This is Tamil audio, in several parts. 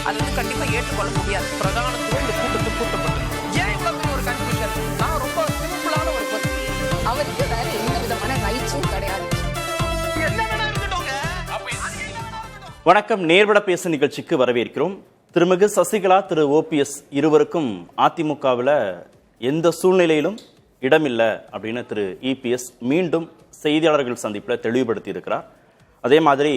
அது கண்டிப்பா ஏற்றுக்கொள்ள முடியாது. பிரதானத்துவம் இந்த கூட்டத்துக்கு கூட்டப்பட்டது. ஏன் இவ்வளவு பெரிய ஒரு கன்ஃபியூஷன்? நான் ரொம்ப சிம்பிளான ஒரு பத்தி அவருக்கு வேற எந்த விதமான ரைட்ஸும் கிடையாது. வணக்கம். நேர்பட பேச நிகழ்ச்சிக்கு வரவேற்கிறோம். திருமிகு சசிகலா, திரு ஓபிஎஸ் இருவருக்கும் அதிமுகவில் எந்த சூழ்நிலையிலும் இடமில்லை அப்படின்னு திரு இபிஎஸ் மீண்டும் செய்தியாளர்கள் சந்திப்பில் தெளிவுபடுத்தி இருக்கிறார். அதே மாதிரி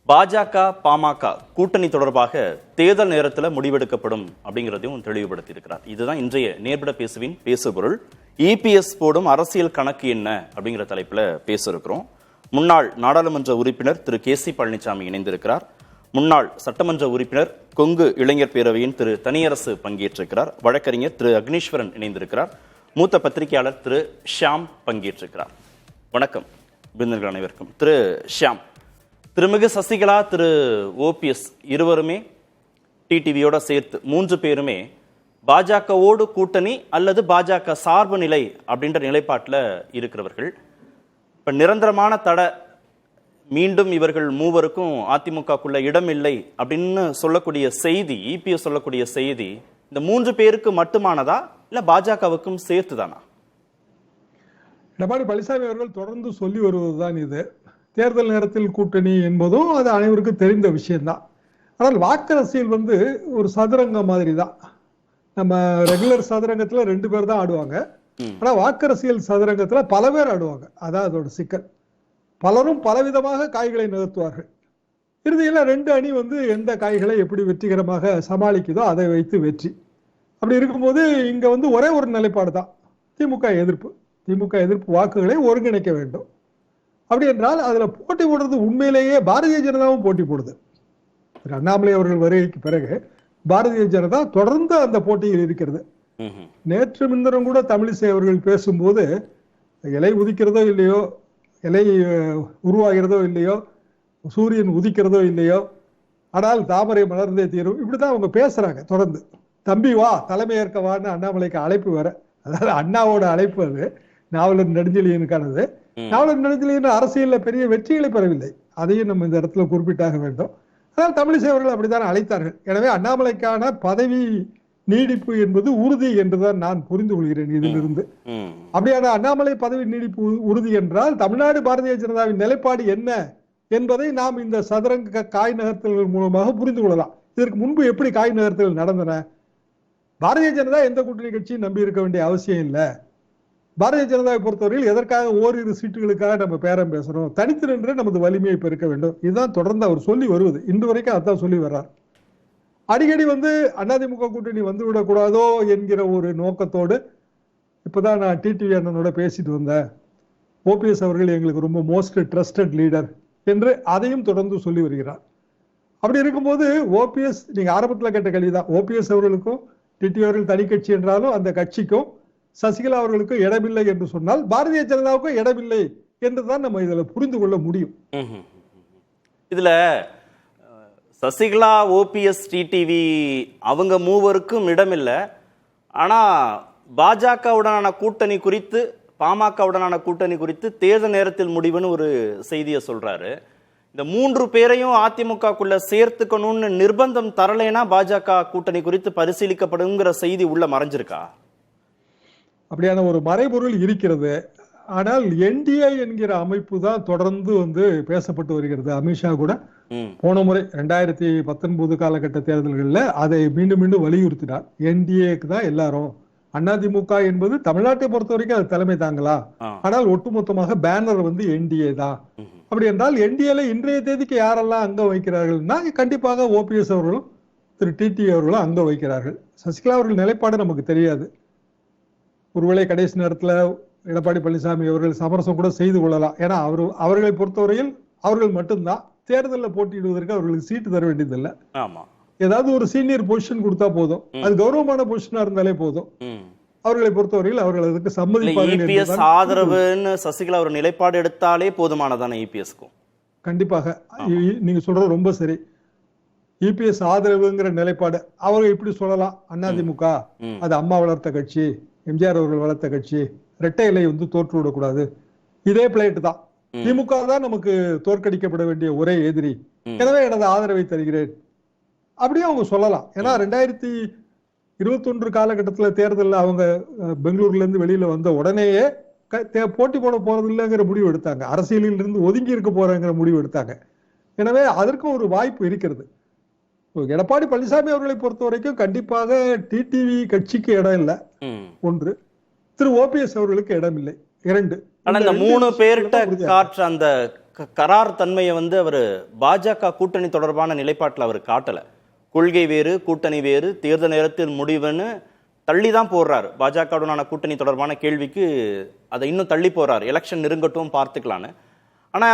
பாஜக பாமக கூட்டணி தொடர்பாக தேர்தல் நேரத்தில் முடிவெடுக்கப்படும் அப்படிங்கிறதையும் தெளிவுபடுத்தி இருக்கிறார். இதுதான் இன்றைய நேர்பட பேசுவின் பேசுபொருள். இபிஎஸ் போடும் அரசியல் கணக்கு என்ன அப்படிங்கிற தலைப்பில் பேச இருக்கிறோம். முன்னாள் நாடாளுமன்ற உறுப்பினர் திரு கே.சி. பழனிசாமி இணைந்திருக்கிறார். முன்னாள் சட்டமன்ற உறுப்பினர் கொங்கு இளைஞர் பேரவையின் திரு தனியரசு பங்கேற்றிருக்கிறார். வழக்கறிஞர் திரு அக்னீஸ்வரன் இணைந்திருக்கிறார். மூத்த பத்திரிகையாளர் திரு ஷியாம் பங்கேற்றிருக்கிறார். வணக்கம் விருந்தினர்கள் அனைவருக்கும். திரு ஷியாம், திருமிகு சசிகலா, திரு ஓபிஎஸ் இருவருமே டிடிவியோட சேர்த்து 3 பேருமே பாஜகவோடு கூட்டணி அல்லது பாஜக சார்பு நிலை அப்படின்ற நிலைப்பாட்டில் இருக்கிறவர்கள். இப்போ நிரந்தரமான தடை, மீண்டும் இவர்கள் மூவருக்கும் அதிமுகக்குள்ள இடம் இல்லை அப்படின்னு சொல்லக்கூடிய செய்தி, இபிஎஸ் சொல்லக்கூடிய செய்தி இந்த 3 பேருக்கு மட்டுமானதா இல்ல பாஜகவுக்கும் சேர்த்துதானா? எடப்பாடி பழனிசாமி அவர்கள் தொடர்ந்து சொல்லி வருவதுதான் இது. தேர்தல் நேரத்தில் கூட்டணி என்பதும் அது அனைவருக்கும் தெரிந்த விஷயம்தான். ஆனால் வாக்கரசியல் ஒரு சதுரங்கம் மாதிரி தான். நம்ம ரெகுலர் சதுரங்கத்துல 2 பேர் தான் ஆடுவாங்க. ஆனா வாக்கரசியல் சதுரங்கத்துல பல பேர் ஆடுவாங்க. அதான் அதோட சிக்கல். பலரும் பலவிதமாக காய்களை நகர்த்துவார்கள். இறுதியில் 2 அணி எந்த காய்களை எப்படி வெற்றிகரமாக சமாளிக்குதோ அதை வைத்து வெற்றி. அப்படி இருக்கும்போது இங்க ஒரே ஒரு நிலைப்பாடு தான், திமுக எதிர்ப்பு. திமுக எதிர்ப்பு வாக்குகளை ஒருங்கிணைக்க வேண்டும். அப்படி என்றால் அதுல போட்டி போடுறது உண்மையிலேயே பாரதிய ஜனதாவும் போட்டி போடுது. அண்ணாமலை அவர்கள் வருகைக்கு பிறகு பாரதிய ஜனதா தொடர்ந்து அந்த போட்டியில் இருக்கிறது. நேற்று முன்தினம் கூட தமிழிசை அவர்கள் பேசும்போது இலை உதிக்கிறதோ இல்லையோ, இலை உருவாகிறதோ இல்லையோ, சூரியன் உதிக்கிறதோ இல்லையோ, ஆனால் தாமரை மலர்ந்தே தீரும், இப்படிதான் அவங்க பேசுறாங்க தொடர்ந்து. தம்பி வா, தலைமை ஏற்கவான்னு அண்ணாமலைக்கு அழைப்பு வர, அதாவது அண்ணாவோட அழைப்பு. அது நாவலர் நெடுஞ்செழியனுக்கானது. நாவலர் நெடுஞ்செழியன் அரசியல்ல பெரிய வெற்றிகளை பெறவில்லை, அதையும் நம்ம இந்த இடத்துல குறிப்பிட்டாக வேண்டும். ஆனால் தமிழிசை அவர்கள் அப்படித்தான் அழைத்தார்கள். எனவே அண்ணாமலைக்கான பதவி நீடிப்பு என்பது உறுதி என்றுதான் நான் புரிந்து கொள்கிறேன் இதிலிருந்து. அப்படியான அண்ணாமலை பதவி நீடிப்பு உறுதி என்றால் தமிழ்நாடு பாரதிய ஜனதாவின் நிலைப்பாடு என்ன என்பதை நாம் இந்த சதுரங்க காய் நகர்த்தல்கள் மூலமாக புரிந்து கொள்ளலாம். இதற்கு முன்பு எப்படி காய் நகர்த்தல்கள் நடந்தன? பாரதிய ஜனதா எந்த கூட்டணி கட்சியும் நம்பி இருக்க வேண்டிய அவசியம் இல்லை. பாரதிய ஜனதாவை பொறுத்தவரையில் எதற்காக ஓரிரு சீட்டுகளுக்காக நம்ம பேரம் பேசுறோம்? தனித்து நின்று நமது வலிமையை பெருக்க வேண்டும். இதுதான் தொடர்ந்து அவர் சொல்லி வருவது. இன்று வரைக்கும் அதான் சொல்லி வர்றார். அடிக்கடி அதிமுக கூட்டணி வந்துவிடக்கூடாதோ என்கிற ஒரு நோக்கத்தோடு இப்பதான் நான் டிடிவி அண்ணனோட பேசிட்டு வந்தேன். ஓபிஎஸ் அவர்கள் எங்களுக்கு ரொம்ப மோஸ்ட் ட்ரஸ்டட் லீடர் என்று அதையும் தொடர்ந்து சொல்லி வருகிறார். அப்படி இருக்கும்போது ஓபிஎஸ், நீங்க ஆரம்பத்துல கேட்ட கேள்விதான், ஓபிஎஸ் அவர்களுக்கும் டிடிவி அவர்கள் தனி கட்சி என்றாலும் அந்த கட்சிக்கும் சசிகலா அவர்களுக்கும் இடமில்லை என்று சொன்னால் பாரதிய ஜனதாவுக்கும் இடமில்லை என்றுதான் நம்ம இதுல புரிந்து கொள்ள முடியும். இதுல சசிகலா, ஓபிஎஸ், டிடிவி அவங்க மூவருக்கும் இடமில்லை. ஆனா பாஜகவுடனான கூட்டணி குறித்து, பாமகவுடனான கூட்டணி குறித்து தேர்தல் நேரத்தில் முடிவுன்னு ஒரு செய்தியை சொல்றாரு. இந்த 3 பேரையும் அதிமுகக்குள்ள சேர்த்துக்கணும்னு நிர்பந்தம் தரலைன்னா பாஜக கூட்டணி குறித்து பரிசீலிக்கப்படுங்கிற செய்தி உள்ள மறைஞ்சிருக்கா? அப்படியான ஒரு மறைபொருள் இருக்கிறது. ஆனால் என்டிஏ என்கிற அமைப்பு தான் தொடர்ந்து பேசப்பட்டு வருகிறது. அமித்ஷா கூட போன முறை 2019 காலகட்ட தேர்தல்களில் அதை மீண்டும் மீண்டும் வலியுறுத்தினார். என்டிஏக்கு தான் எல்லாரும், அதிமுக என்பது தமிழ்நாட்டை பொறுத்த வரைக்கும் அது தலைமை தாங்களா, ஆனால் ஒட்டுமொத்தமாக பேனர் என்டிஏ தான். அப்படி என்றால் என்டிஏல இன்றைய தேதிக்கு யாரெல்லாம் அங்க வைக்கிறார்கள்னா கண்டிப்பாக ஓபிஎஸ் அவர்களும் திரு டிடி அவர்களும் அங்க வைக்கிறார்கள். சசிகலா அவர்கள் நிலைப்பாடு நமக்கு தெரியாது. ஒருவேளை கடைசி நேரத்துல எடப்பாடி பழனிசாமி அவர்கள் சமரசம் கூட செய்து கொள்ளலாம். ஏன்னா அவர்களை பொறுத்தவரையில் அவர்கள் மட்டும்தான் தேர்தலில் போட்டியிடுவதற்கு அவர்களுக்கு சீட்டு தர வேண்டியதில்லை. ஏதாவது ஒரு சீனியர் பொசிஷன் கொடுத்தா போதும், அது கௌரவமான பொசிஷனா இருந்தாலே போதும். அவர்களை பொறுத்தவரையில் அவர்கள் அதுக்கு சம்மதிப்பார்கள். ஆதரவுன்னு சசிகலா ஒரு நிலைப்பாடு எடுத்தாலே போதுமானதான இபிஎஸ்க்கும்? கண்டிப்பாக நீங்க சொல்றது ரொம்ப சரி. இபிஎஸ் ஆதரவுங்கிற நிலைப்பாடு அவர்கள் இப்படி சொல்லலாம். அதிமுக அது அம்மா வளர்த்த கட்சி, எம்ஜிஆர் அவர்கள் வளர்த்த கட்சி, இரட்டை இலை தோற்று விடக்கூடாது, இதே பிளேட் தான். திமுக தான் நமக்கு தோற்கடிக்கப்பட வேண்டிய ஒரே எதிரி, எனவே எனது ஆதரவை தருகிறேன் அப்படியே அவங்க சொல்லலாம். ஏன்னா 2021 காலகட்டத்தில் தேர்தலில் அவங்க பெங்களூர்ல இருந்து வெளியில வந்த உடனேயே போட்டி போட போறது இல்லைங்கிற முடிவு எடுத்தாங்க. அரசியலில் இருந்து ஒதுங்கி இருக்க போறங்கிற முடிவு எடுத்தாங்க. எனவே அதற்கும் ஒரு வாய்ப்பு இருக்கிறது. எடப்பாடி பழனிசாமி அவர்களை பொறுத்த வரைக்கும் கண்டிப்பாக டிடிவி கட்சிக்கு இடம் இல்லை, ஒன்று. திரு ஓபிஎஸ் அவர்களுக்கு இடம் இல்லை, இரண்டு. ஆனா இந்த 3 பேர்கிட்ட காற்ற அந்த கரார் தன்மையை அவரு பாஜக கூட்டணி தொடர்பான நிலைப்பாட்டில் அவர் காட்டல. கொள்கை வேறு, கூட்டணி வேறு, தேர்தல் நேரத்தில் முடிவுன்னு தள்ளி தான் போடுறாரு. பாஜகவுடனான கூட்டணி தொடர்பான கேள்விக்கு அதை இன்னும் தள்ளி போறாரு, எலெக்ஷன் நெருங்கட்டும் பார்த்துக்கலான்னு. ஆனா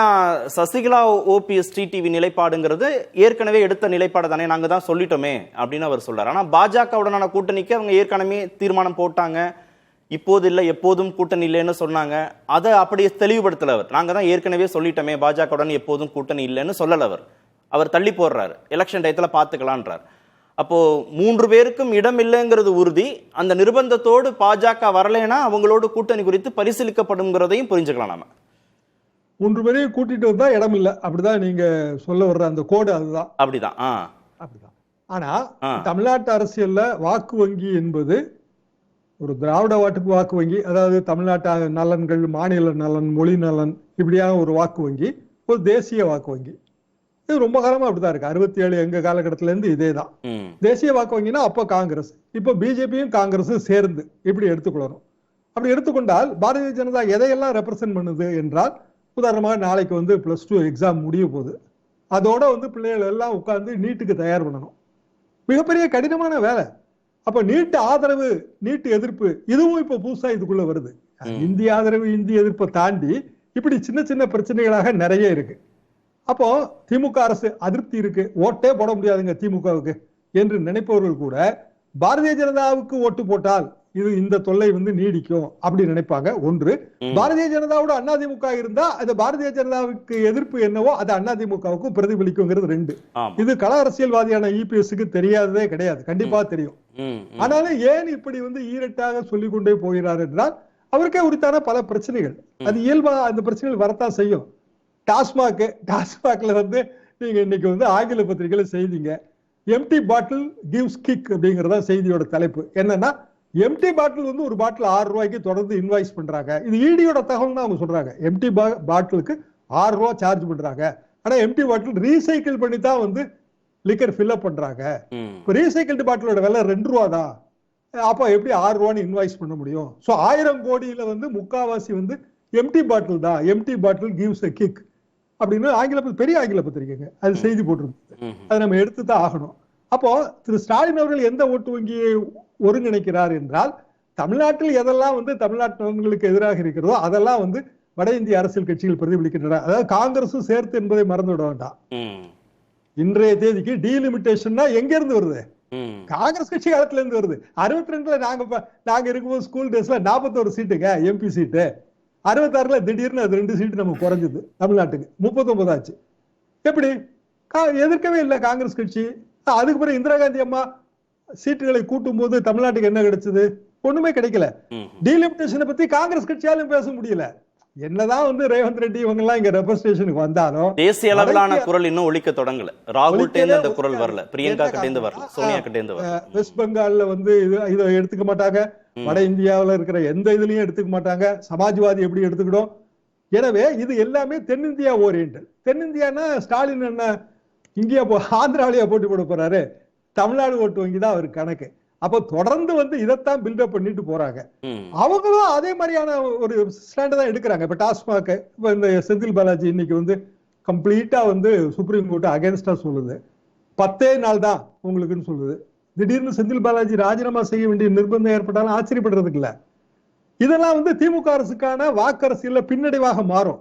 சசிகலா ஓபிஎஸ் டிடிவி நிலைப்பாடுங்கிறது ஏற்கனவே எடுத்த நிலைப்பாடு தானே, நாங்க தான் சொல்லிட்டோமே அப்படின்னு அவர் சொல்றாரு. ஆனா பாஜகவுடனான கூட்டணிக்கு அவங்க ஏற்கனவே தீர்மானம் போட்டாங்க, இப்போது இல்லை எப்போதும் கூட்டணி இல்லைன்னு சொன்னாங்க. அதை அப்படியே தெளிவுபடுத்தல அவர். நாங்க தான் ஏற்கனவே சொல்லிட்டோமே பாஜகவுடன் எப்போதும் கூட்டணி இல்லைன்னு சொல்லல அவர் தள்ளி போடுறாரு, எலெக்ஷன் டயத்துல பார்த்துக்கலான்றார். அப்போ 3 பேருக்கும் இடம் இல்லைங்கிறது உறுதி. அந்த நிர்பந்தத்தோடு பாஜக வரலைன்னா அவங்களோட கூட்டணி குறித்து பரிசீலிக்கப்படுங்கிறதையும் புரிஞ்சுக்கலாம் நாம. 3 பேரையும் கூட்டிட்டு வந்தா இடம் இல்லை, அப்படிதான் நீங்க சொல்ல வர்ற அந்த கோடு அதுதான். அப்படிதான். ஆனா தமிழ்நாட்டு அரசியல்ல வாக்கு வங்கி என்பது ஒரு திராவிட வாக்கு வங்கி, அதாவது தமிழ்நாட்டு நலன்கள், மாநில நலன், மொழி நலன், இப்படியாக ஒரு வாக்கு வங்கி, ஒரு தேசிய வாக்கு வங்கி. இது ரொம்ப காலமா அப்படிதான் இருக்கு. 67 எங்க காலகட்டத்தில இருந்து இதே தான். தேசிய வாக்கு வங்கினா அப்ப காங்கிரஸ், இப்ப பிஜேபியும் காங்கிரஸும் சேர்ந்து இப்படி எடுத்துக்கொள்ளணும். அப்படி எடுத்துக்கொண்டால் பாரதிய ஜனதா எதையெல்லாம் ரெப்ரசென்ட் பண்ணுது என்றால், உதாரணமாக நாளைக்கு +2 எக்ஸாம் முடிய போகுது. அதோட பிள்ளைகள் எல்லாம் உட்கார்ந்து நீட்டுக்கு தயார் பண்ணணும். மிகப்பெரிய கடினமான வேலை. அப்ப நீட்டு ஆதரவு, நீட்டு எதிர்ப்பு, இதுவும் இப்ப புதுசா இதுக்குள்ள வருது. இந்திய ஆதரவு, இந்திய எதிர்ப்பை தாண்டி இப்படி சின்ன சின்ன பிரச்சனைகளாக நிறைய இருக்கு. அப்போ திமுக அரசு அதிருப்தி இருக்கு, ஓட்டே போட முடியாதுங்க திமுகவுக்கு என்று நினைப்பவர்கள் கூட பாரதிய ஜனதாவுக்கு ஓட்டு போட்டால் இது இந்த தொல்லை நீடிக்கும் அப்படி நினைப்பாங்க. ஒன்று. பாரதிய ஜனதாவோட அதிமுக இருந்தா அது பாரதிய ஜனதாவுக்கு எதிர்ப்பு என்னவோ அது அதிமுகவுக்கு பிரதிபலிக்குங்கிறது. ரெண்டு. இது கள அரசியல்வாதியான இபிஎஸ்க்கு தெரியாததே கிடையாது, கண்டிப்பா தெரியும். ஆனாலும் ஏன் இப்படி ஈரட்டாக சொல்லிக் கொண்டே போகிறார் என்றால் அவருக்கே உரித்தான பல பிரச்சனைகள், அது இயல்பா அந்த பிரச்சனைகள் வரத்தான் செய்யும். டாஸ்மாக்ல நீங்க இன்னைக்கு ஆங்கில பத்திரிகையில செய்திங்க, எம்டி பாட்டில் கிவ்ஸ் கிக் அப்படிங்கறத செய்தியோட தலைப்பு. என்னன்னா, எம்டி பாட்டில் ஒரு பாட்டில் 6 ரூபாய்க்கு தொடர்ந்து இன்வாய்ஸ் பண்றாங்க. இது ஈடியோட தகவல் அவங்க சொல்றாங்க. எம்டி பாட்டிலுக்கு 6 ரூபாய் சார்ஜ் பண்றாங்க. ஆனா எம்டி பாட்டில் ரீசைக்கிள் பண்ணி தான் லிக்கர் ஃபில் அப் பண்றாங்க. இப்போ ரீசைக்கிள்டு பாட்டிலோட விலை 2 ரூபா தான். அப்போ எப்படி 6 ரூபான்னு இன்வாய்ஸ் பண்ண முடியும்? ஸோ 1000 கோடியில முக்காவாசி எம்டி பாட்டில் தான். Empty bottle gives a kick அப்படின்னு பெரிய ஆங்கில பத்திரிகைங்க அது செய்தி போட்டிருக்கு. அதை நம்ம எடுத்து தான் ஆகணும். அப்போ திரு ஸ்டாலின் அவர்கள் எந்த ஓட்டு வங்கியை ஒருங்கிணைக்கிறார் என்றால், தமிழ்நாட்டில் எதெல்லாம் தமிழ்நாட்டுக்கு எதிராக இருக்கிறதோ அதெல்லாம் வட இந்திய அரசியல் கட்சிகள் பிரதிபலிக்கின்றன. அதாவது காங்கிரஸும் சேர்த்து என்பதை மறந்து விட வேண்டாம். இன்றைய தேதிக்கு டீலிமிட்டேஷன் எங்க இருந்து வருது? காங்கிரஸ் கட்சி காலத்துல இருந்து வருது. 62ல நாங்க இருக்கும்போது ஸ்கூல் டேஸ்ல 41 சீட்டுங்க எம்பி சீட்டு. 66ல திடீர்னு அது 2 சீட்டு நம்ம குறைஞ்சது, தமிழ்நாட்டுக்கு 39 ஆச்சு. எப்படி? எதிர்க்கவே இல்லை காங்கிரஸ் கட்சி. அதுக்கு பிறகு இந்திரா காந்தி அம்மா சீட்டுகளை கூட்டும் போது தமிழ்நாட்டுக்கு என்ன கிடைச்சது? ஒண்ணுமே கிடைக்கல. டீலிமிட்டேஷனை பத்தி காங்கிரஸ் கட்சியாலும் பேச முடியல. என்னதான் ரேவந்த் ரெட்டி இவங்க எல்லாம் இங்க ரெப்ரசன்டேஷனுக்கு வந்தாலும் தேசிய அளவிலான குரல் இன்னும் ஒலிக்க தொடங்கல. ராகுல் டேந்து அந்த குரல் வரல, பிரியங்கா கிட்டேந்து வரல, சோனியா கிட்டேந்து வரல. வெஸ்ட் பெங்கால்ல இதை எடுத்துக்க மாட்டாங்க, வட இந்தியாவில் இருக்கிற எந்த இதுலயும் எடுத்துக்க மாட்டாங்க, சமாஜ்வாதி எப்படி எடுத்துக்கிடும். எனவே இது எல்லாமே தென்னிந்தியா ஓரியன்ட். தென்னிந்தியானா ஸ்டாலின் என்ன இந்தியா ஆந்திராவிலேயே போட்டி போட போறாரு, தமிழ்நாடு ஓட்டு வங்கி தான் அவருக்கு கணக்கு. அப்ப தொடர்ந்து இதைத்தான் பில்டப் பண்ணிட்டு போறாங்க. அவங்களும் அதே மாதிரியான ஒரு ஸ்டாண்ட் தான் எடுக்கிறாங்க. இப்ப டாஸ்மாக், இப்ப இந்த செந்தில் பாலாஜி இன்னைக்கு கம்ப்ளீட்டா சுப்ரீம் கோர்ட் அகேன்ஸ்டா சொல்லுது. 10 நாள் தான் உங்களுக்குன்னு சொல்லுது. திடீர்னு செந்தில் பாலாஜி ராஜினாமா செய்ய வேண்டிய நிர்பந்தம் ஏற்பட்டாலும் ஆச்சரியப்படுறதுக்கு இல்ல. இதெல்லாம் திமுக அரசுக்கான வாக்கரசியல்ல பின்னடைவாக மாறும்.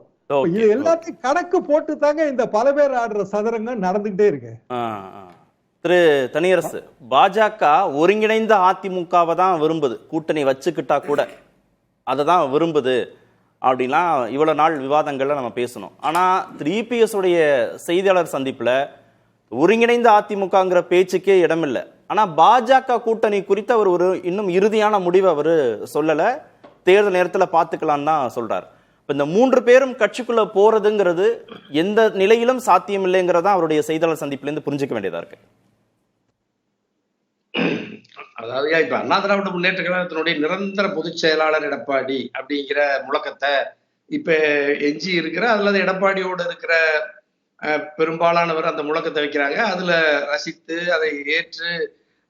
இது எல்லாத்தையும் கணக்கு போட்டு தாங்க இந்த பல பேர் ஆடுற சதுரங்கம் நடந்துகிட்டே இருக்கு. திரு தனியரசு, பாஜக ஒருங்கிணைந்த அதிமுகவை தான் விரும்புது, கூட்டணி வச்சுக்கிட்டா கூட அதை தான் விரும்புது அப்படின்னா இவ்வளவு நாள் விவாதங்கள்ல நம்ம பேசணும். ஆனா திரு இபிஎஸ் உடைய செய்தியாளர் சந்திப்புல ஒருங்கிணைந்த அதிமுகங்கிற பேச்சுக்கே இடமில்லை. ஆனா பாஜக கூட்டணி குறித்து அவர் ஒரு இன்னும் இறுதியான முடிவை அவர் சொல்லல, தேர்தல் நேரத்துல பாத்துக்கலான்னு தான் சொல்றாரு. இந்த 3 பேரும் கட்சிக்குள்ள போறதுங்கிறது எந்த நிலையிலும் சாத்தியம் இல்லைங்கிறதா அவருடைய செய்தியாளர் சந்திப்புல இருந்து புரிஞ்சுக்க வேண்டியதா இருக்கு. அதாவது இப்ப அண்ணா திராவிட முன்னேற்ற கழகத்தினுடைய நிரந்தர பொதுச் செயலாளர் எடப்பாடி அப்படிங்கிற முழக்கத்தை இப்ப எஞ்சி இருக்கிற அல்லது எடப்பாடியோடு இருக்கிற பெரும்பாலானவர் அந்த முழக்கத்தை வைக்கிறாங்க. அதுல ரசித்து அதை ஏற்று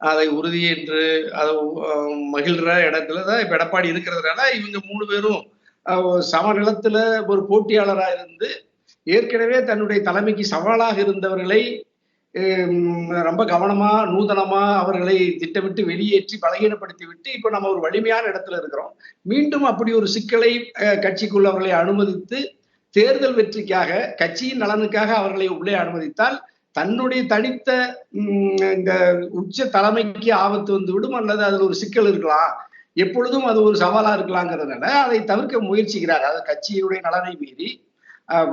அதை உறுதி என்று அதை மகிழ்ற இடத்துல தான் இப்ப எடப்பாடி இருக்கிறதுனால இவங்க 3 பேரும் சமநிலத்துல ஒரு போட்டியாளரா இருந்து ஏற்கனவே தன்னுடைய தலைமைக்கு சவாலாக இருந்தவர்களை ரொம்ப கவனமா நூதனமா அவர்களை திட்டமிட்டு வெளியேற்றி பலகீனப்படுத்தி விட்டு இப்ப நம்ம ஒரு வலிமையான இடத்துல இருக்கிறோம். மீண்டும் அப்படி ஒரு சிக்கலை கட்சிக்குள் அவர்களை அனுமதித்து தேர்தல் வெற்றிக்காக கட்சியின் நலனுக்காக அவர்களை உள்ளே அனுமதித்தால் தன்னுடைய தனித்த இந்த உச்ச தலைமைக்கு ஆபத்து வந்து விடும் அல்லது அதுல ஒரு சிக்கல் இருக்கலாம், எப்பொழுதும் அது ஒரு சவாலா இருக்கலாங்கிறதுனால அதை தவிர்க்க முயற்சிக்கிறார். அதாவது கட்சியினுடைய நலனை மீறி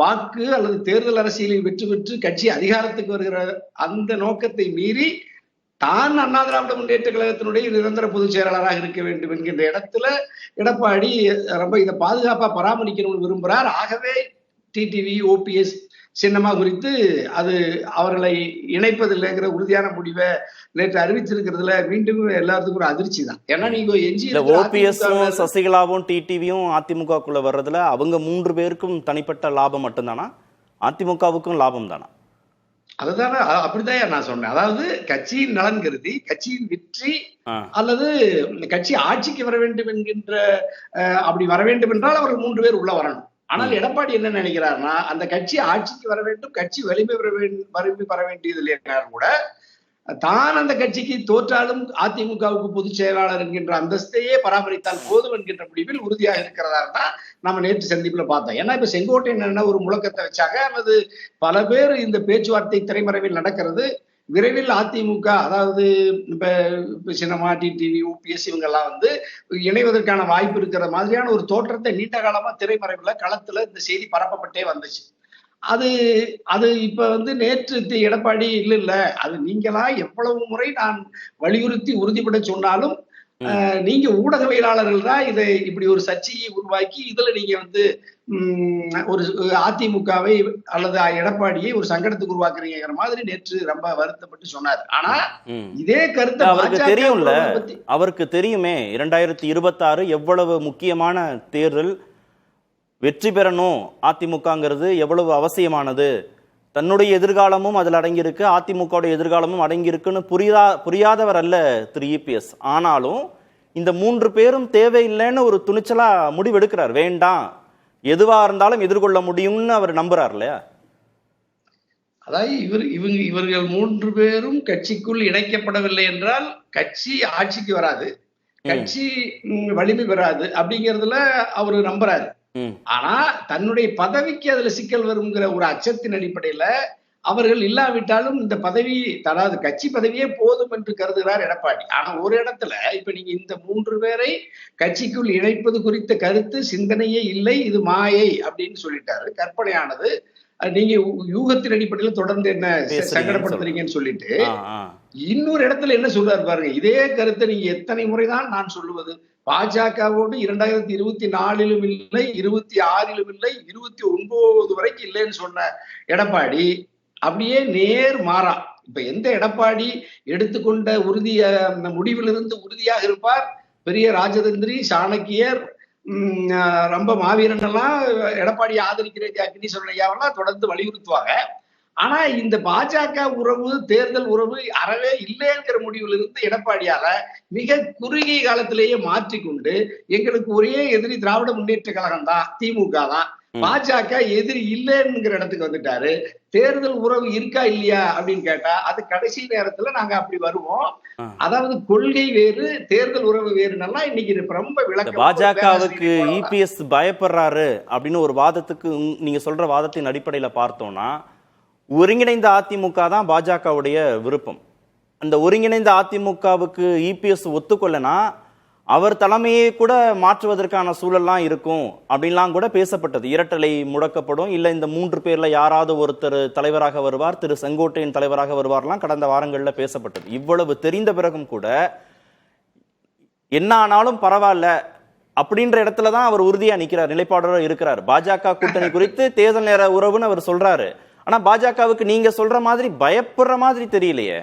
வாக்கு அல்லது தேர்தல் அரசியலில் வெற்றி பெற்று கட்சி அதிகாரத்துக்கு வருகிற அந்த நோக்கத்தை மீறி தான் அண்ணா திராவிட முன்னேற்ற கழகத்தினுடைய நிரந்தர பொதுச் செயலாளராக இருக்க வேண்டும் என்கின்ற இடத்துல எடப்பாடி ரொம்ப இதை பாதுகாப்பா பராமரிக்கணும்னு விரும்புகிறார். ஆகவே டிடிவி ஓபிஎஸ் சின்னமா குறித்து அது அவர்களை இணைப்பதில்லைங்கிற உறுதியான முடிவை நேற்று அறிவிச்சிருக்கிறதுல மீண்டும் எல்லாத்துக்கும் ஒரு அதிர்ச்சி தான். ஏன்னா நீங்க எஞ்சி ஓபிஎஸும் சசிகலாவும் டிடிவியும் அதிமுகக்குள்ள வர்றதுல அவங்க 3 பேருக்கும் தனிப்பட்ட லாபம் மட்டும்தானா, அதிமுகவுக்கும் லாபம் தானா? அதுதானே அப்படிதான் நான் சொன்னேன். அதாவது கட்சியின் நலன் கருதி கட்சியின் வெற்றி அல்லது கட்சி ஆட்சிக்கு வர வேண்டும் என்கின்ற அப்படி வர வேண்டும் என்றால் அவர்கள் 3 பேர் உள்ள வரணும். ஆனால் எடப்பாடி என்ன நினைக்கிறாருன்னா அந்த கட்சி ஆட்சிக்கு வர வேண்டும், கட்சி வலிமை பெற வேண்டியது இல்லையாரும் கூட தான் அந்த கட்சிக்கு தோற்றாலும் அதிமுகவுக்கு பொதுச் செயலாளர் என்கின்ற அந்தஸ்தையே பராமரித்தால் போதும் என்கின்ற முடிவில் உறுதியாக இருக்கிறதா தான் நம்ம நேற்று சந்திப்புல பார்த்தோம். ஏன்னா இப்ப செங்கோட்டையன் என்ன ஒரு முழக்கத்தை வச்சாங்க, அல்லது பல பேர் இந்த பேச்சுவார்த்தை திரைமறைவில் நடக்கிறது. விரைவில் அதிமுக அதாவது இப்ப சின்னமா டிடிவி ஓபிஎஸ் இவங்க எல்லாம் வந்து இணைவதற்கான வாய்ப்பு இருக்கிற மாதிரியான ஒரு தோற்றத்தை நீண்ட காலமா திரைமறைவுல களத்துல இந்த செய்தி பரப்பப்பட்டே வந்துச்சு. அது இப்ப வந்து நேற்று எடப்பாடி இல்ல அது நீங்களா எவ்வளவு முறை நான் வலியுறுத்தி உறுதிப்பட சொன்னாலும் நீங்க ஊடகவியலாளர்கள் தான் இதை இப்படி ஒரு சர்ச்சையை உருவாக்கி இதுல நீங்க வந்து ஒரு அதிமுகவை அல்லது எடப்பாடியை ஒரு சங்கடத்துக்கு உருவாக்குறீங்கிற மாதிரி நேற்று ரொம்ப வருத்தப்பட்டு சொன்னார். ஆனா இதே கருத்தை அவருக்கு தெரியும்ல, அவருக்கு தெரியுமே 2026 எவ்வளவு முக்கியமான தேர்தல், வெற்றி பெறணும் அதிமுகங்கிறது எவ்வளவு அவசியமானது, தன்னுடைய எதிர்காலமும் அதில் அடங்கியிருக்கு, அதிமுகவுடைய எதிர்காலமும் அடங்கியிருக்குன்னு புரியாதவர் அல்ல திரு இபிஎஸ். ஆனாலும் இந்த 3 பேரும் தேவையில்லைன்னு ஒரு துணிச்சலா முடிவெடுக்கிறார். வேண்டாம், எதுவா இருந்தாலும் எதிர்கொள்ள முடியும்னு அவர் நம்புறார் இல்லையா? அதாவது இவர்கள் 3 பேரும் கட்சிக்குள் இணைக்கப்படவில்லை என்றால் கட்சி ஆட்சிக்கு வராது, கட்சி வலிமை பெறாது அப்படிங்கிறதுல அவரு நம்புறாரு. ஆனா தன்னுடைய பதவிக்கு அதுல சிக்கல் வருங்கிற ஒரு அச்சத்தின் அடிப்படையில அவர்கள் இல்லாவிட்டாலும் இந்த பதவி தராது கட்சி பதவியே போதும் என்று கருதுகிறார் எடப்பாடி. ஆனா ஒரு இடத்துல இப்ப நீங்க இந்த 3 பேரை கட்சிக்குள் இணைப்பது குறித்த கருத்து சிந்தனையே இல்லை, இது மாயை அப்படின்னு சொல்லிட்டாரு, கற்பனையானது, நீங்க யூகத்தின் அடிப்படையில தொடர்ந்து என்ன சங்கடப்படுத்துறீங்கன்னு சொல்லிட்டு இன்னொரு இடத்துல என்ன சொல்றாரு பாருங்க. இதே கருத்தை நீங்க எத்தனை முறைதான் நான் சொல்லுவது, பாஜகவோடு 2024 இல்லை, 26 இல்லை, 29 வரைக்கும் இல்லைன்னு சொன்ன எடப்பாடி அப்படியே நேர் மாறா இப்ப எந்த எடப்பாடி எடுத்துக்கொண்ட முடிவிலிருந்து உறுதியாக இருப்பார், பெரிய ராஜதந்திரி சாணக்கியர் ரொம்ப மாவீரன் எல்லாம் எடப்பாடியை ஆதரிக்கிற அக்னி சொல்லையாவெல்லாம் தொடர்ந்து வலியுறுத்துவாங்க. ஆனா இந்த பாஜக உறவு தேர்தல் உறவு அறவே இல்லைங்கிற முடிவிலிருந்து எடப்பாடியால மிக குறுகிய காலத்திலேயே மாற்றிக்கொண்டு எங்களுக்கு ஒரே எதிரி திராவிட முன்னேற்ற கழகம் தான், திமுக தான், பாஜக எதிரி இல்லைங்கிற இடத்துக்கு வந்துட்டாரு. தேர்தல் உறவு இருக்கா இல்லையா அப்படின்னு கேட்டா அது கடைசி நேரத்துல நாங்க அப்படி வருவோம். அதாவது கொள்கை வேறு தேர்தல் உறவு வேறுனா இன்னைக்கு ரொம்ப விளக்கம். பாஜகவுக்கு இபிஎஸ் பயப்படுறாரு அப்படின்னு ஒரு வாதத்துக்கு நீங்க சொல்ற வாதத்தின் அடிப்படையில பார்த்தோம்னா ஒருங்கிணைந்த அதிமுக தான் பாஜகவுடைய விருப்பம். அந்த ஒருங்கிணைந்த அதிமுகவுக்கு இபிஎஸ் ஒத்துக்கொள்ளனா அவர் தலைமையை கூட மாற்றுவதற்கான சூழல்லாம் இருக்கும் அப்படின்லாம் கூட பேசப்பட்டது. இரட்டலை முடக்கப்படும், இல்லை இந்த 3 பேர்ல யாராவது ஒருத்தர் தலைவராக வருவார், திரு செங்கோட்டையன் தலைவராக வருவார்லாம் கடந்த வாரங்கள்ல பேசப்பட்டது. இவ்வளவு தெரிந்த பிறகும் கூட என்ன ஆனாலும் பரவாயில்ல அப்படின்ற இடத்துல தான் அவர் உறுதியா நிற்கிறார், நிலைப்பாடோட இருக்கிறார். பாஜக கூட்டணி குறித்து தேர்தல் நேர உறவுன்னு அவர் சொல்றாரு. ஆனா பாஜகவுக்கு நீங்க சொல்ற மாதிரி பயப்படுற மாதிரி தெரியலையே.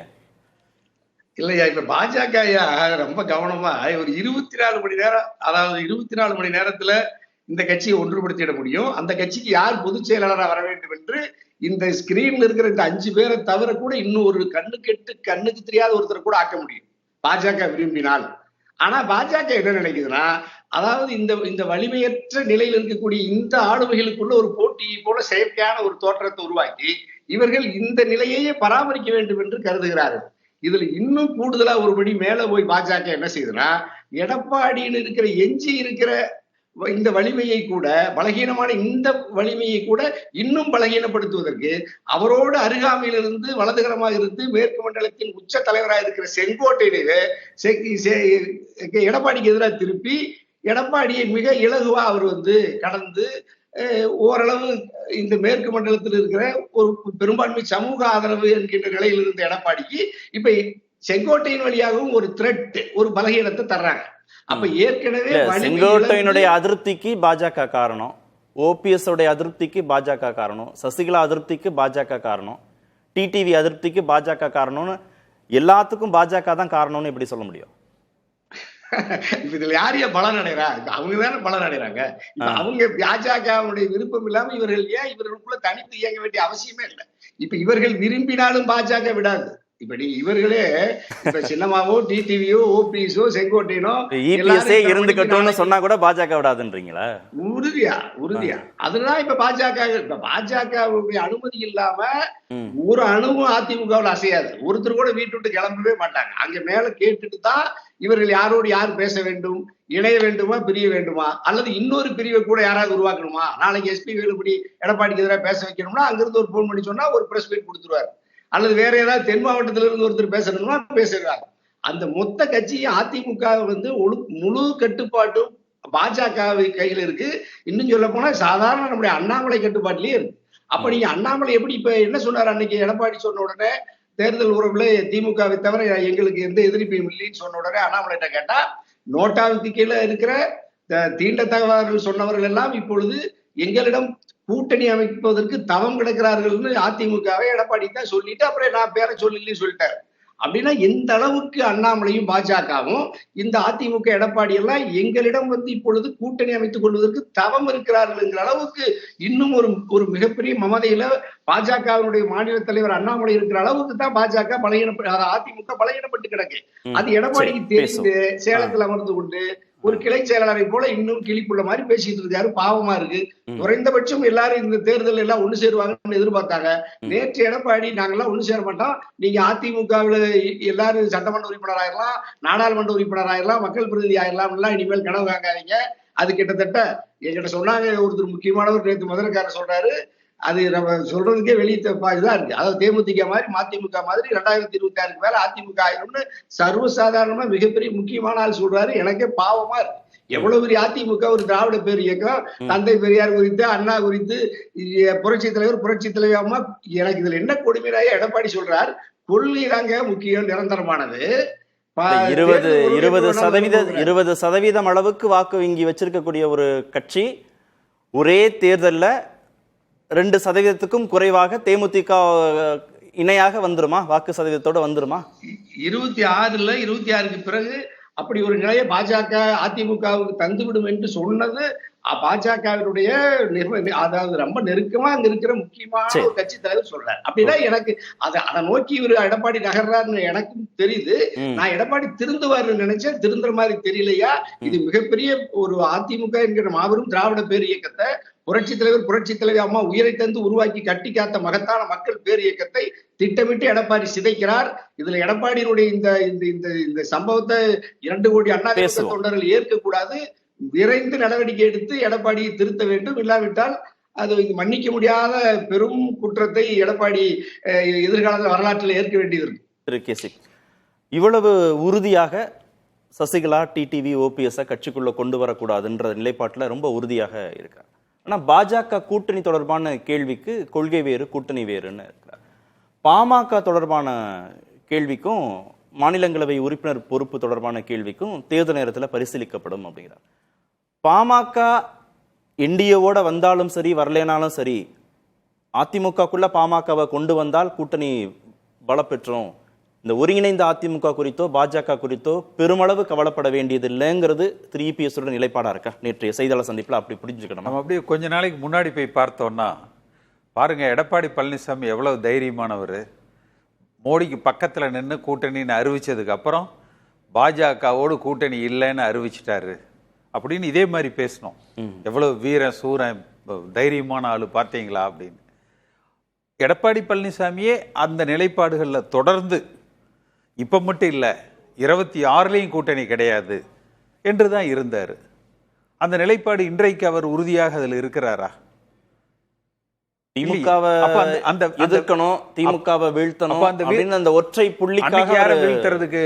இல்லையா இப்ப பாஜக ரொம்ப கவனமா ஒரு 24 மணி நேரம், அதாவது 24 மணி நேரத்துல இந்த கட்சியை ஒன்றுபடுத்திட முடியும். அந்த கட்சிக்கு யார் பொதுச் செயலாளராக வர வேண்டும் என்று இந்த ஸ்கிரீன்ல இருக்கிற இந்த 5 பேரை தவிர கூட இன்னும் ஒரு கண்ணுக்கு தெரியாத ஒருத்தர் கூட ஆக்க முடியும் பாஜக விரும்பினால். ஆனா பாஜக என்ன நினைக்குதுன்னா, அதாவது இந்த வலிமையற்ற நிலையில் இருக்கக்கூடிய இந்த ஆளுமைகளுக்குள்ள ஒரு போட்டியை போல செயற்கையான ஒரு தோற்றத்தை உருவாக்கி இவர்கள் இந்த நிலையையே பராமரிக்க வேண்டும் என்று கருதுகிறார்கள். இதுல இன்னும் கூடுதலா ஒருபடி மேல போய் பாஜக என்ன செய்யுதுன்னா, எடப்பாடியில் இருக்கிற எஞ்சி இருக்கிற இந்த வலிமையை கூட, பலகீனமான இந்த வலிமையை கூட இன்னும் பலகீனப்படுத்துவதற்கு அவரோடு அருகாமையில் இருந்து வலதுகரமாக இருந்து மேற்கு மண்டலத்தின் உச்ச தலைவராக இருக்கிற செங்கோட்டையிலே எடப்பாடிக்கு எதிராக திருப்பி எடப்பாடியை மிக இலகுவா அவர் கடந்து ஓரளவு இந்த மேற்கு மண்டலத்தில் இருக்கிற ஒரு பெரும்பான்மை சமூக ஆதரவு என்கின்ற நிலையில் இருந்த எடப்பாடிக்கு இப்ப செங்கோட்டையின் வழியாகவும் ஒரு த்ரெட், ஒரு பலகீனத்தை தர்றாங்க. அப்ப ஏற்கனவே செங்கோட்டையினுடைய அதிருப்திக்கு பாஜக காரணம், ஓபிஎஸ் உடைய அதிருப்திக்கு பாஜக காரணம், சசிகலா அதிருப்திக்கு பாஜக காரணம், டிடிவி அதிருப்திக்கு பாஜக காரணம்னு எல்லாத்துக்கும் பாஜக தான் காரணம்னு எப்படி சொல்ல முடியும்? இப்ப இதுல யாரையா பலன் அடைறா? அவங்கதானே பலன் அடைறாங்க. இப்ப அவங்க பாஜகவுடைய விருப்பம் இல்லாம இவர்கள் ஏன் இவர்களுக்குள்ள தனித்து இயங்க வேண்டிய அவசியமே இல்லை. இப்ப இவர்கள் விரும்பினாலும் பாஜக விடாது. இப்படி இவர்களே இப்ப சின்னமாவோ டிடிவியோ ஓபிஎஸோ செங்கோட்டையனோ இருந்துக்கட்டும்னு சொன்னா கூட பாஜக விடாதுன்றீங்களா? உறுதியா அதுதான் இப்ப பாஜகவுடைய அனுமதி இல்லாம ஒரு அணுவும் அதிமுகவில் அசையாது. ஒருத்தர் கூட வீட்டு விட்டு கிளம்பவே மாட்டாங்க. அங்க மேல கேட்டுட்டு தான் இவர்கள் யாரோடு யார் பேச வேண்டும், இணைய வேண்டுமா, பிரிய வேண்டுமா, அல்லது இன்னொரு பிரிவை கூட யாராவது உருவாக்கணுமா, நாளைக்கு எஸ்பி வேலுப்படி எடப்பாடிக்கு எதிராக பேச வைக்கணும்னா அங்கிருந்து ஒரு போன் பண்ணி சொன்னா ஒரு பிரஸ் மீட் கொடுத்துருவாரு. அல்லது வேற ஏதாவது தென் மாவட்டத்தில இருந்து ஒருத்தர் பேசணும்னா பேசுறாங்க. அந்த மொத்த கட்சியும் அதிமுக முழு கட்டுப்பாட்டும் பாஜக கையில இருக்கு. இன்னும் சொல்ல போனா சாதாரண நம்முடைய அண்ணாமலை கட்டுப்பாட்டிலேயே இருக்கு. அப்ப நீங்க அண்ணாமலை எப்படி இப்ப என்ன சொன்னார் அன்னைக்கு எடப்பாடி சொன்ன உடனே தேர்தல் உறவுல திமுகவை தவிர எங்களுக்கு எந்த எதிர்ப்பையும் இல்லைன்னு சொன்ன உடனே அண்ணாமலைட்ட கேட்டா, நோட்டாவுக்கு கீழே இருக்கிற தீண்டத்தகவர்கள் சொன்னவர்கள் எல்லாம் இப்பொழுது எங்களிடம் கூட்டணி அமைப்பதற்கு தவம் கிடக்கிறார்கள்னு அதிமுகவை எடப்பாடி தான் சொல்லிட்டு அப்புறம் நான் பேரை சொல்லலன்னு சொல்லிட்டாரு. அப்படின்னா எந்த அளவுக்கு அண்ணாமலையும் பாஜகவும் இந்த அதிமுக எடப்பாடி எல்லாம் எங்களிடம் இப்பொழுது கூட்டணி அமைத்துக் கொள்வதற்கு தவம் இருக்கிறார்கள் என்கிற அளவுக்கு இன்னும் ஒரு மிகப்பெரிய மமதையில பாஜகவினுடைய மாநில தலைவர் அண்ணாமலை இருக்கிற அளவுக்கு தான் பாஜக அதிமுக பலகீனப்பட்டு கிடக்கு. அது எடப்பாடிக்கு தெரிந்து சேலத்தில் அமர்ந்து கொண்டு ஒரு கிளை செயலாளரை போல இன்னும் கிளிப்புள்ள மாதிரி பேசிட்டு இருக்காரு. பாவமா இருக்கு. குறைந்தபட்சம் எல்லாரும் இந்த தேர்தல் எல்லாம் ஒண்ணு சேருவாங்கன்னு எதிர்பார்த்தாங்க. நேற்று எடப்பாடி நாங்கெல்லாம் ஒண்ணு சேர மாட்டோம், நீங்க அதிமுகவுல எல்லாரும் சட்டமன்ற உறுப்பினர் ஆயிரலாம், நாடாளுமன்ற உறுப்பினர் ஆயிரலாம், மக்கள் பிரதிநிதி ஆயிரலாம், எல்லாம் இனிமேல் கனவு காங்காதீங்க. அது கிட்டத்தட்ட என்கிட்ட சொன்னாங்க ஒருத்தர் முக்கியமானவர் நேற்று முதலக்காரர் சொல்றாரு, அது நம்ம சொல்றதுக்கே வெளியே இதுதான் இருக்கு. அதாவது தேமுதிக மாதிரி மதிமுக மாதிரி 2026 மேல அதிமுக ஆயிரும்னு சர்வசாதாரணமா மிகப்பெரிய முக்கியமான ஆள் சொல்றாரு. எனக்கே பாவமா இருக்கு. எவ்வளவு பெரிய அதிமுக ஒரு திராவிட பேர் இயக்கம், தந்தை பெரியார் குறித்து, அண்ணா குறித்து, புரட்சி தலைவர் அம்மா, எனக்கு இதுல என்ன கொடுமையாய எடப்பாடி சொல்றார், கொள்கை தாங்க முக்கியம், நிரந்தரமானது. 20% அளவுக்கு வாக்கு வங்கி வச்சிருக்கக்கூடிய ஒரு கட்சி ஒரே தேர்தல்ல 2% குறைவாக தேமுதிக இணையாக வந்துருமா? வாக்கு சதவீதத்தோட வந்துருமா? 26க்கு பிறகு அப்படி ஒரு நிலையை பாஜக அதிமுகவுக்கு தந்துவிடும் என்று சொன்னது பாஜகவினுடைய அதாவது ரொம்ப நெருக்கமா அங்க இருக்கிற முக்கியமான ஒரு கட்சி தலைவர் சொல்றாரு. அப்படின்னா எனக்கு அதை நோக்கி இவர் எடப்பாடி நகர்றாருன்னு எனக்கும் தெரியுது. நான் எடப்பாடி திருந்துவாருன்னு நினைச்சேன், திருந்துற மாதிரி தெரியலையா. இது மிகப்பெரிய ஒரு அதிமுக என்கிற மாபெரும் திராவிட பேர் இயக்கத்தை புரட்சி தலைவி அம்மா உயிரை தந்து உருவாக்கி கட்டி காத்த மகத்தான மக்கள் பேர் இயக்கத்தை திட்டமிட்டு எடப்பாடி சிதைக்கிறார். இதுல எடப்பாடியினுடைய இந்த சம்பவத்தை 2 கோடி அண்ணா தொண்டர்கள் ஏற்கக்கூடாது. விரைந்து நடவடிக்கை எடுத்து எடப்பாடியை திருத்த வேண்டும். இல்லாவிட்டால் அது மன்னிக்க முடியாத பெரும் குற்றத்தை எடப்பாடி எதிர்கால வரலாற்றில் ஏற்க வேண்டியது இருக்கு. இவ்வளவு உறுதியாக சசிகலா, டிடிவி, ஓபிஎஸ் கட்சிக்குள்ள கொண்டு வரக்கூடாதுன்ற நிலைப்பாட்டுல ரொம்ப உறுதியாக இருக்கார். ஆனா பாஜக கூட்டணி தொடர்பான கேள்விக்கு கொள்கை வேறு, கூட்டணி வேறுன்னு இருக்கிறார். பாமக தொடர்பான கேள்விக்கும் மாநிலங்களவை உறுப்பினர் பொறுப்பு தொடர்பான கேள்விக்கும் தேர்தல் நேரத்தில் பரிசீலிக்கப்படும் அப்படிங்கிறார். பாமக என்டிஏவோட வந்தாலும் சரி, வரலேனாலும் சரி, அதிமுகக்குள்ள பாமகவை கொண்டு வந்தால் கூட்டணி பலப்பெற்றோம், இந்த ஒருங்கிணைந்த அதிமுக குறித்தோ பாஜக குறித்தோ பெருமளவு கவலைப்பட வேண்டியது இல்லைங்கிறது திரு இபிஎஸ் நிலைப்பாடா இருக்கா? நேற்றைய செய்தியாளர் சந்திப்புல அப்படி புரிஞ்சுக்கணும். நம்ம அப்படியே கொஞ்ச நாளைக்கு முன்னாடி போய் பார்த்தோம்னா பாருங்க, எடப்பாடி பழனிசாமி எவ்வளவு தைரியமானவர். மோடிக்கு பக்கத்துல நின்று கூட்டணின்னு அறிவிச்சதுக்கு அப்புறம் பாஜகவோடு கூட்டணி இல்லைன்னு அறிவிச்சிட்டாரு அப்படின்னு இதே மாதிரி பேசணும். எவ்வளவு வீரன் சூரன் தைரியமான ஆளு பார்த்தீங்களா அப்படின்னு. எடப்பாடி பழனிசாமியே அந்த நிலைப்பாடுகளில் தொடர்ந்து இப்ப மட்டும் இல்லை 26லையும் கூட்டணி கிடையாது என்று தான் இருந்தார். அந்த நிலைப்பாடு இன்றைக்கு அவர் உறுதியாக அதில் இருக்கிறாரா? திமுகவை எதிர்க்கணும், திமுகவை வீழ்த்தணும் அப்படின்னு அந்த ஒற்றை புள்ளிக்காக யாரை வீழ்த்துறதுக்கு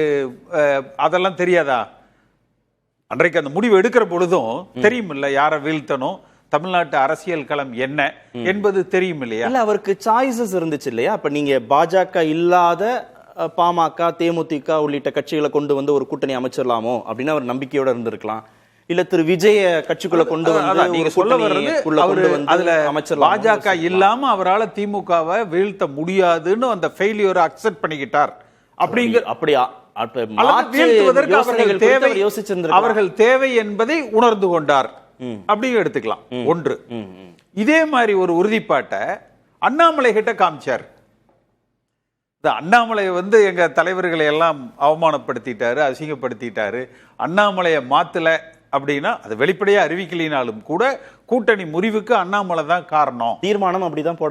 அதெல்லாம் தெரியாதா? அன்றைக்கு அந்த முடிவு எடுக்கிற பொழுதும் தெரியும் இல்ல, யாரை வீழ்த்தணும், தமிழ்நாட்டு அரசியல் களம் என்ன என்பது தெரியும் இல்லையா? இல்ல, அவருக்கு சாய்ஸஸ் இருந்துச்சு இல்லையா? அப்ப நீங்க பாஜக இல்லாத பாமக, தேமுதிக உள்ளிட்ட கட்சிகளை கொண்டு வந்து ஒரு கூட்டணி அமைச்சிடலாமோ அப்படின்னு அவர் நம்பிக்கையோட இருந்திருக்கலாம். இல்ல திரு விஜய கட்சிக்குள்ள கொண்டு வந்து நீங்க சொல்ல வர்றது அதுல பாஜக இல்லாம அவரால் திமுகவை வீழ்த்த முடியாதுன்னு அந்த ஃபெயிலியரை அக்செப்ட் பண்ணிக்கிட்டார். அப்படியா அவர்கள் தேவை என்பதை உணர்ந்து கொண்டார் அப்படி எடுத்துக்கலாம். ஒன்று, இதே மாதிரி ஒரு உறுதிப்பாட்டை அண்ணாமலை கிட்ட காமிச்சார். அண்ணாமலை வந்து எங்க தலைவர்களை எல்லாம் அவமானப்படுத்திட்டாரு, அசிங்கப்படுத்திட்டாரு. அண்ணாமலையை மாத்தல அப்படின்னா அது வெளிப்படையா அறிவிக்கலினாலும் கூட கூட்டணி முறிவுக்கு அண்ணாமலை தான் காரணம். தீர்மானம் அப்படிதான்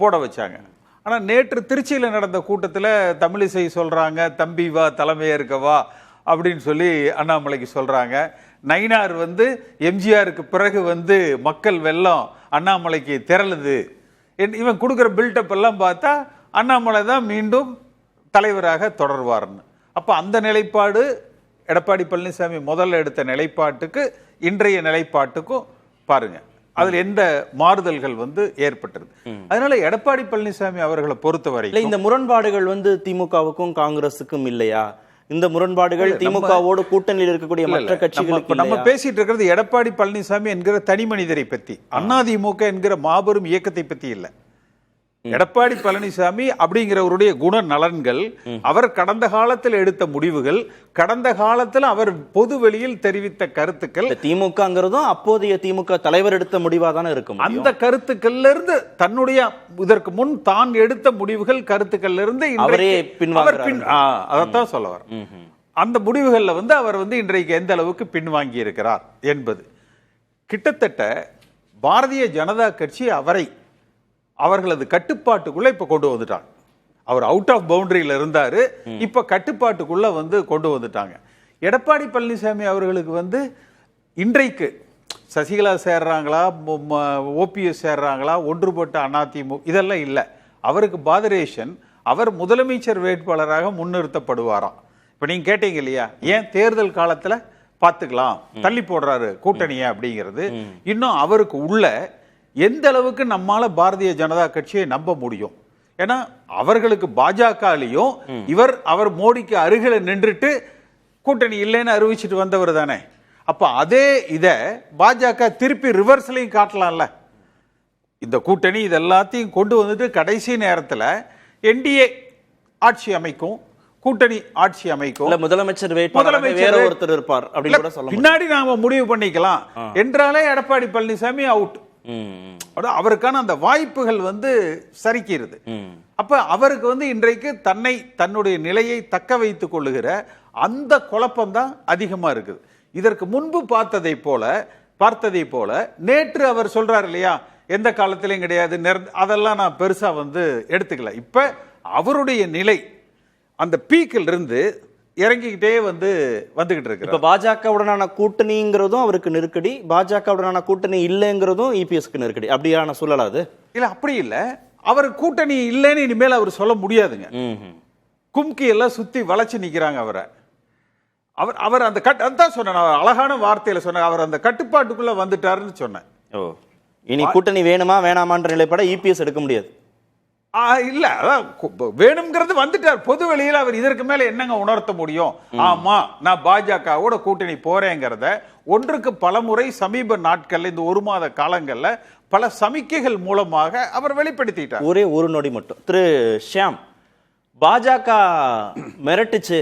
போட வச்சாங்க. ஆனா நேற்று திருச்சியில நடந்த கூட்டத்துல தமிழிசை சொல்றாங்க, தம்பி வா தலைமையேற்க வா அப்படின்னு சொல்லி அண்ணாமலைக்கு சொல்றாங்க. நயினார் வந்து எம்ஜிஆருக்கு பிறகு வந்து மக்கள் வெள்ளம் அண்ணாமலைக்கு திரளுது, இவன் கொடுக்குற பில்டப் எல்லாம் பார்த்தா அண்ணாமலை தான் மீண்டும் தலைவராக தொடர்வார்னு. அப்ப அந்த நிலைப்பாடு எடப்பாடி பழனிசாமி முதல்ல எடுத்த நிலைப்பாட்டுக்கு இன்றைய நிலைப்பாட்டுக்கும் பாருங்க, அதுல எந்த மாறுதல்கள் வந்து ஏற்பட்டது. அதனால எடப்பாடி பழனிசாமி அவர்களை பொறுத்தவரை இந்த முரண்பாடுகள் வந்து திமுகவுக்கும் காங்கிரசுக்கும் இல்லையா? இந்த முரண்பாடுகள் திமுகவோடு கூட்டணியில் இருக்கக்கூடிய மற்ற கட்சிகளுக்கு நம்ம பேசிட்டு இருக்கிறது எடப்பாடி பழனிசாமி என்கிற தனி மனிதரை பத்தி, அதிமுக என்கிற மாபெரும் இயக்கத்தை பத்தி இல்ல. எடப்பாடி பழனிசாமி அப்படிங்கிறவருடைய குண நலன்கள், அவர் கடந்த காலத்தில் எடுத்த முடிவுகள், கடந்த காலத்தில் அவர் பொது வெளியில் தெரிவித்த கருத்துக்கள், திமுகங்கிறதும் அப்போதைய திமுக தலைவர் எடுத்த முடிவா தானே இருக்கும். அந்த கருத்துக்கள்ல இருந்து தன்னுடைய இதற்கு முன் தான் எடுத்த முடிவுகள் கருத்துக்கள்ல இருந்து அதைத்தான் சொல்ல வர. அந்த முடிவுகள்ல வந்து அவர் வந்து இன்றைக்கு எந்த அளவுக்கு பின்வாங்கி இருக்கிறார் என்பது கிட்டத்தட்ட பாரதிய ஜனதா கட்சி அவர்களது கட்டுப்பாட்டுக்குள்ள இப்ப கொண்டு வந்துட்டாங்க. அவர் அவுட் ஆஃப் பவுண்டரியில இருந்தாரு, இப்ப கட்டுப்பாட்டுக்குள்ள வந்து கொண்டு வந்துட்டாங்க. எடப்பாடி பழனிசாமி அவர்களுக்கு வந்து இன்றைக்கு சசிகலா சேர்றாங்களா, ஓபிஎஸ் சேர்றாங்களா, ஒன்றுபட்ட அதிமுக இதெல்லாம் இல்லை. அவருக்கு பாதரேஷன், அவர் முதலமைச்சர் வேட்பாளராக முன்னிறுத்தப்படுவாராம். இப்ப நீங்க கேட்டீங்க இல்லையா, ஏன் தேர்தல் காலத்துல பாத்துக்கலாம் தள்ளி போடுறாரு கூட்டணியை அப்படிங்கிறது. இன்னும் அவருக்கு உள்ள எந்த அளவுக்கு நம்மால பாரதிய ஜனதா கட்சியை நம்ப முடியும்? ஏன்னா அவர்களுக்கு பாஜகலையும் அவர் மோடிக்கு அருகில நின்றுட்டு கூட்டணி இல்லைன்னு அறிவிச்சிட்டு வந்தவர் தானே. அப்ப அதே இத பாஜக திருப்பி ரிவர்ஸ்லையும் காட்டலாம்ல. இந்த கூட்டணி இதெல்லாத்தையும் கொண்டு வந்துட்டு கடைசி நேரத்துல என்டிஏ ஆட்சி அமைக்கும், கூட்டணி ஆட்சி அமைக்கும், முதலமைச்சர் வேற ஒருத்தர் இருப்பார் அப்படின்னு பின்னாடி நாம முடிவு பண்ணிக்கலாம் என்றாலே எடப்பாடி பழனிசாமி அவுட். அவருக்கான அந்த வாய்ப்புகள் வந்து சரிக்கிறது. அப்ப அவருக்கு வந்து இன்றைக்கு தன்னுடைய நிலையை தக்க வைத்துக் கொள்ளுகிற அந்த குழப்பம் தான் அதிகமா இருக்குது. இதற்கு முன்பு பார்த்ததை போல நேற்று அவர் சொல்றாரு இல்லையா, எந்த காலத்திலையும் கிடையாது, அதெல்லாம் நான் பெருசா வந்து எடுத்துக்கல. இப்ப அவருடைய நிலை அந்த பீக்கில் இருந்து இறங்கிக்கிட்டே வந்துகிட்டு இருக்கு. இப்ப பாஜகவுடனான கூட்டணிங்கிறதும் அவருக்கு நெருக்கடி, பாஜகவுடனான கூட்டணி இல்லைங்கிறதும் இபிஎஸ்க்கு நெருக்கடி. அப்படியான சூழல் அது இல்ல. அப்படி இல்ல, அவர் கூட்டணி இல்லைன்னு இனிமேல் அவர் சொல்ல முடியாதுங்க. கும்கி எல்லாம் சுத்தி வளைச்சு நிக்கிறாங்க அவரை. அவர் அந்த அதான் சொன்ன அழகான வார்த்தையில சொன்ன, அவர் அந்த கட்டுப்பாட்டுக்குள்ள வந்துட்டாருன்னு சொன்னேன். இனி கூட்டணி வேணுமா வேணாமான்ற நிலைப்பாட இபிஎஸ் எடுக்க முடியாது. இல்ல, அதான் வேணுங்கிறது வந்துட்டார் பொது வெளியில். அவர் இதற்கு மேல என்னங்க உணர்த்த முடியும்? ஆமா நான் பாஜகவோட கூட்டணி போறேங்கிறத ஒன்றுக்கு பல முறை சமீப நாட்கள்ல இந்த 1 மாத காலங்கள்ல பல சமிக்கைகள் மூலமாக அவர் வெளிப்படுத்திட்டார். ஒரே ஒரு நொடி மட்டும் திரு ஷியாம், பாஜக மிரட்டுச்சு,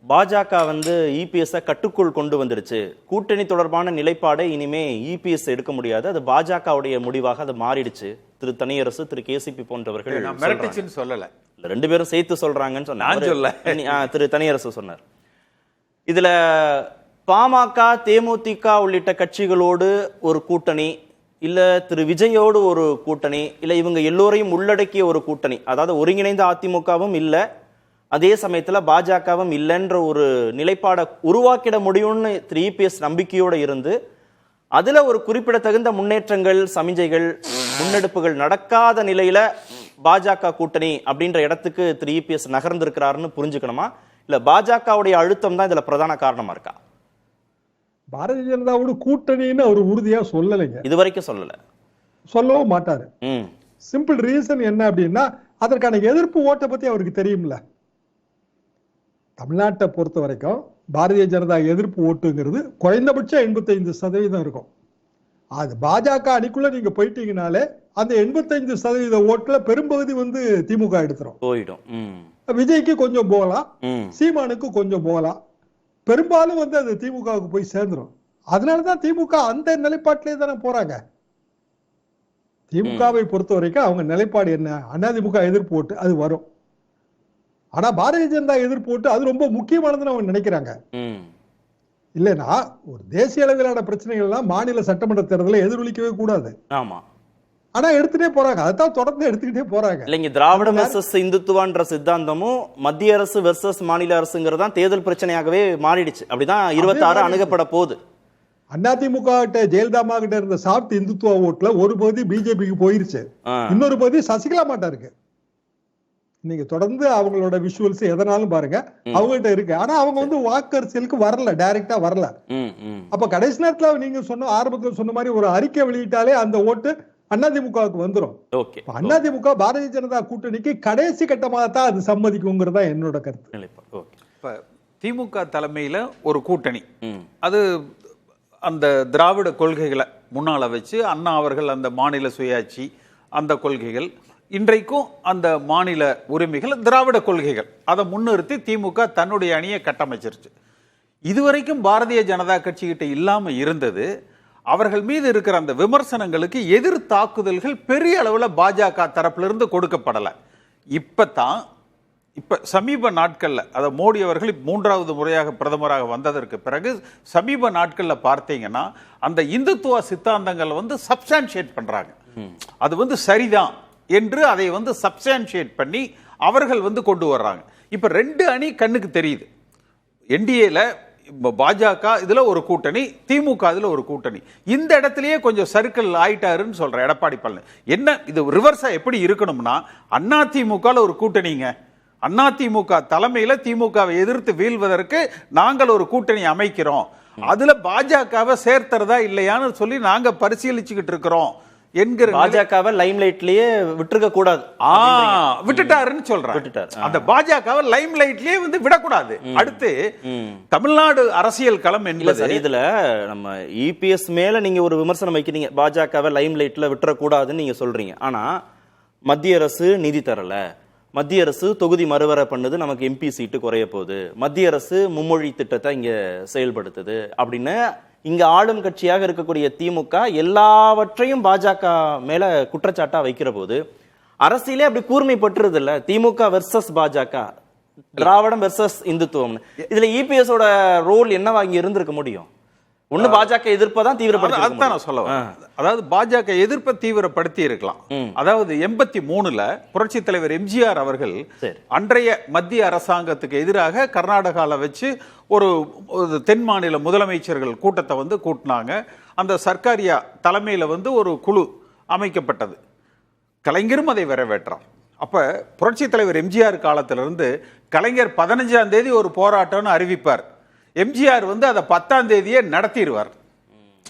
பாஜக வந்து இபிஎஸ் கட்டுக்குள் கொண்டு வந்துருச்சு, கூட்டணி தொடர்பான நிலைப்பாடை இனிமே இபிஎஸ் எடுக்க முடியாது, அது பாஜகவுடைய முடிவாக அது மாறிடுச்சு திரு தனியரசு, திரு கேசிபி போன்றவர்கள் மிரட்டுச்சுன்னு சொல்லல, ரெண்டு பேரும் சேர்த்து சொல்றாங்கன்னு நான் சொல்ல. திரு தனியரசு சொன்னார். இதுல பாமக, தேமுதிக உள்ளிட்ட கட்சிகளோடு ஒரு கூட்டணி, இல்ல திரு விஜயோடு ஒரு கூட்டணி, இல்ல இவங்க எல்லோரையும் உள்ளடக்கிய ஒரு கூட்டணி, அதாவது ஒருங்கிணைந்த அதிமுகவும் இல்ல, அதே சமயத்துல பாஜகவும் இல்லைன்ற ஒரு நிலைப்பாடை உருவாக்கிட முடியும்னு திரு இபிஎஸ் நம்பிக்கையோட இருந்து அதுல ஒரு குறிப்பிடத்தகுந்த முன்னேற்றங்கள், சமிஞ்சைகள், முன்னெடுப்புகள் நடக்காத நிலையில பாஜக கூட்டணி அப்படின்ற இடத்துக்கு திரு இபிஎஸ் நகர்ந்திருக்கிறாருன்னு புரிஞ்சுக்கணுமா, இல்ல பாஜகவுடைய அழுத்தம் தான் இதுல பிரதான காரணமா இருக்கா? பாரதிய ஜனதாவோட கூட்டணின்னு அவர் உறுதியா சொல்லலைங்க, இதுவரைக்கும் சொல்லல, சொல்லவும் மாட்டாரு. சிம்பிள் ரீசன் என்ன அப்படின்னா, அதற்கான எதிர்ப்பு ஓட்டை பத்தி அவருக்கு தெரியும்ல. தமிழ்நாட்டை பொறுத்த வரைக்கும் பாரதிய ஜனதா எதிர்ப்பு ஓட்டுங்கிறது குறைந்தபட்சம் 85% இருக்கும். அது பாஜக அணிக்குள்ள நீங்க போயிட்டீங்கனாலே அந்த 85% ஓட்டுல பெரும்பகுதி வந்து திமுக எடுத்துரும், போயிடும். விஜய்க்கு கொஞ்சம் போகலாம், சீமானுக்கு கொஞ்சம் போகலாம், பெரும்பாலும் வந்து அது திமுகவுக்கு போய் சேர்ந்துரும். அதனாலதான் திமுக அந்த நிலைப்பாட்டிலே தானே போறாங்க. திமுகவை பொறுத்த வரைக்கும் அவங்க நிலைப்பாடு என்ன, அதிமுக எதிர்ப்பு ஓட்டு அது வரும். ஆனா பாரதிய ஜனதா எதிர்ப்பு ஓட்டு அது ரொம்ப முக்கியமானதுன்னு அவங்க நினைக்கிறாங்க. இல்லைன்னா ஒரு தேசிய அளவிலான பிரச்சனைகள் எல்லாம் மாநில சட்டமன்ற தேர்தலில் எதிரொலிக்கவே கூடாது. ஆமா, ஆனா எடுத்துட்டே போறாங்க, அதான் தொடர்ந்து எடுத்துக்கிட்டே போறாங்க. இல்லைங்க, திராவிட வெர்சஸ் இந்துத்துவான்ற சித்தாந்தமும் மத்திய அரசு வெர்சஸ் மாநில அரசுங்கிறதா தேர்தல் பிரச்சனையாகவே மாறிடுச்சு. அப்படிதான் 26 அணுகப்பட போகுது. அதிமுக கிட்ட, ஜெயலலிதா கிட்ட இருந்த சாஃப்ட் இந்துத்துவ ஓட்டுல ஒரு பகுதி பிஜேபிக்கு போயிருச்சு, இன்னொரு பகுதி சசிகலா மாட்டா இருக்கு. நீங்க தொடர்ந்து அவங்களோட விஷுவல்ஸ் எதனாலும் பாருங்க, அவங்ககிட்ட இருக்கு. ஆனா அவங்க வந்து வாக்கு அரசியலுக்கு வரல, டைரக்டா வரல. அப்ப கடைசி நேரத்துல நீங்க சொன்ன ஆரம்பத்தில் சொன்ன மாதிரி ஒரு அறிக்கை வெளியிட்டாலே அந்த ஓட்டு அதிமுகவுக்கு வந்துடும். அதிமுக பாரதிய ஜனதா கூட்டணிக்கு கடைசி கட்டமாக தான் அது சம்மதிக்குங்கிறதா என்னோட கருத்து. திமுக தலைமையில ஒரு கூட்டணி, அது அந்த திராவிட கொள்கைகளை முன்னால வச்சு அண்ணா அவர்கள் அந்த மாநில சுயாட்சி அந்த கொள்கைகள், இன்றைக்கும் அந்த மாநில உரிமைகள் திராவிட கொள்கைகள், அதை முன்னிறுத்தி திமுக தன்னுடைய அணியை கட்டமைச்சிருச்சு. இதுவரைக்கும் பாரதிய ஜனதா கட்சி கிட்ட இல்லாம இருந்தது, அவர்கள் மீது இருக்கிற அந்த விமர்சனங்களுக்கு எதிர் தாக்குதல்கள் பெரிய அளவில் பாஜக தரப்பிலிருந்து கொடுக்கப்படலை. இப்ப சமீப நாட்கள்ல, அதை மோடி அவர்கள் 3வது முறையாக பிரதமராக வந்ததற்கு பிறகு சமீப நாட்கள்ல பார்த்தீங்கன்னா அந்த இந்துத்துவ சித்தாந்தங்கள் வந்து சப்ஸ்டான்ஷியேட் பண்றாங்க. அது வந்து சரிதான் என்று அதை வந்து சப்ஸ்டான்ஷியேட் பண்ணி அவர்கள் வந்து கொண்டு வர்றாங்க. இப்ப 2 அணி கண்ணுக்கு தெரியுது. என்டிஏல பாஜக இதுல ஒரு கூட்டணி, திமுக இதுல ஒரு கூட்டணி. இந்த இடத்திலேயே கொஞ்சம் சர்க்கிள் ஆயிட்டாருன்னு சொல்ற எடப்பாடி பழனிசாமி. என்ன இது ரிவர்ஸா எப்படி இருக்கணும்னா, அதிமுக ஒரு கூட்டணிங்க, அதிமுக தலைமையில திமுகவை எதிர்த்து வீழ்வதற்கு நாங்கள் ஒரு கூட்டணி அமைக்கிறோம், அதுல பாஜகவை சேர்த்துறதா இல்லையான்னு சொல்லி நாங்க பரிசீலிச்சுக்கிட்டு இருக்கிறோம் என்கிற பாஜகவை லைம்லைட்லயே விட்டுருக்க கூடாது, விட்டுட்டாருன்னு சொல்றாங்க. அந்த பாஜகவை லைம்லைட்லயே வந்து விடக்கூடாது. அடுத்து தமிழ்நாடு அரசியல் களம் என்பது, இதுல நம்ம இபிஎஸ் மேல நீங்க ஒரு விமர்சனம் வைக்கிறீங்க, பாஜகவை லைம்லைட்ல விட்டுறக்கூடாதுன்னு நீங்க சொல்றீங்க. ஆனா மத்திய அரசு நிதி தரல, மத்திய அரசு தொகுதி மறுவரை பண்ணுது, நமக்கு எம்பி சீட்டு குறைய போகுது, மத்திய அரசு மும்மொழி திட்டத்தை இங்க செயல்படுத்துது அப்படின்னு இங்க ஆளும் கட்சியாக இருக்கக்கூடிய திமுக எல்லாவற்றையும் பாஜக மேல குற்றச்சாட்டா வைக்கிற போது அரசியலே அப்படி கூர்மைப்பட்டுறது இல்ல, திமுக வெர்சஸ் பாஜக, திராவிடம் வெர்சஸ் இந்துத்துவம். இதுல இபிஎஸ் ஓட ரோல் என்னவா இங்க இருந்திருக்க முடியும்? ஒண்ணு பாஜக எதிர்ப்பதான் தீவிரப்படுத்த சொல்ல, அதாவது பாஜக எதிர்ப்பை தீவிரப்படுத்தி இருக்கலாம். அதாவது 83ல புரட்சி தலைவர் எம்ஜிஆர் அவர்கள் அன்றைய மத்திய அரசாங்கத்துக்கு எதிராக கர்நாடகால வச்சு ஒரு தென் மாநில முதலமைச்சர்கள் கூட்டத்தை வந்து கூட்டினாங்க. அந்த சர்க்காரியா தலைமையில வந்து ஒரு குழு அமைக்கப்பட்டது. கலைஞரும் அதை வரவேற்றார். அப்ப புரட்சி தலைவர் எம்ஜிஆர் காலத்திலிருந்து கலைஞர் 15ஆம் தேதி ஒரு போராட்டம்னு அறிவிப்பார், எம்ஜிஆர் வந்து அதை 10ஆம் தேதியே நடத்திடுவார்.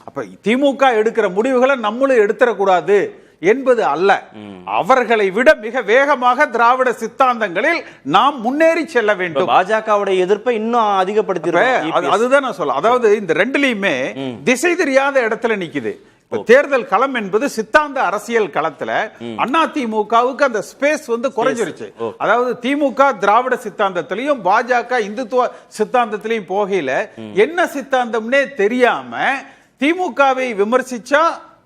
அப்ப திமுக எடுக்கிற முடிவுகளை நம்மளும் எடுத்துடக்கூடாது என்பது அல்ல, அவர்களை விட மிக வேகமாக திராவிட சித்தாந்தங்களில் நாம் முன்னேறி செல்ல வேண்டும். பாஜகவுடைய எதிர்ப்பை இன்னும் அதிகப்படுத்தி, அதுதான் நான் சொல்ல. அதாவது இந்த ரெண்டுலயுமே திசை தெரியாத இடத்துல நிக்குது. தேர்தல் களம் என்பது சித்தாந்த அரசியல் களத்துல அதிமுகவுக்கு அந்த ஸ்பேஸ் வந்து குறைஞ்சிருச்சு. அதாவது திமுக திராவிட சித்தாந்தத்திலையும் பாஜக இந்துத்துவ சித்தாந்தத்திலையும் போகையில என்ன சித்தாந்தம்னே தெரியாம திமுகவை விமர்சிச்சா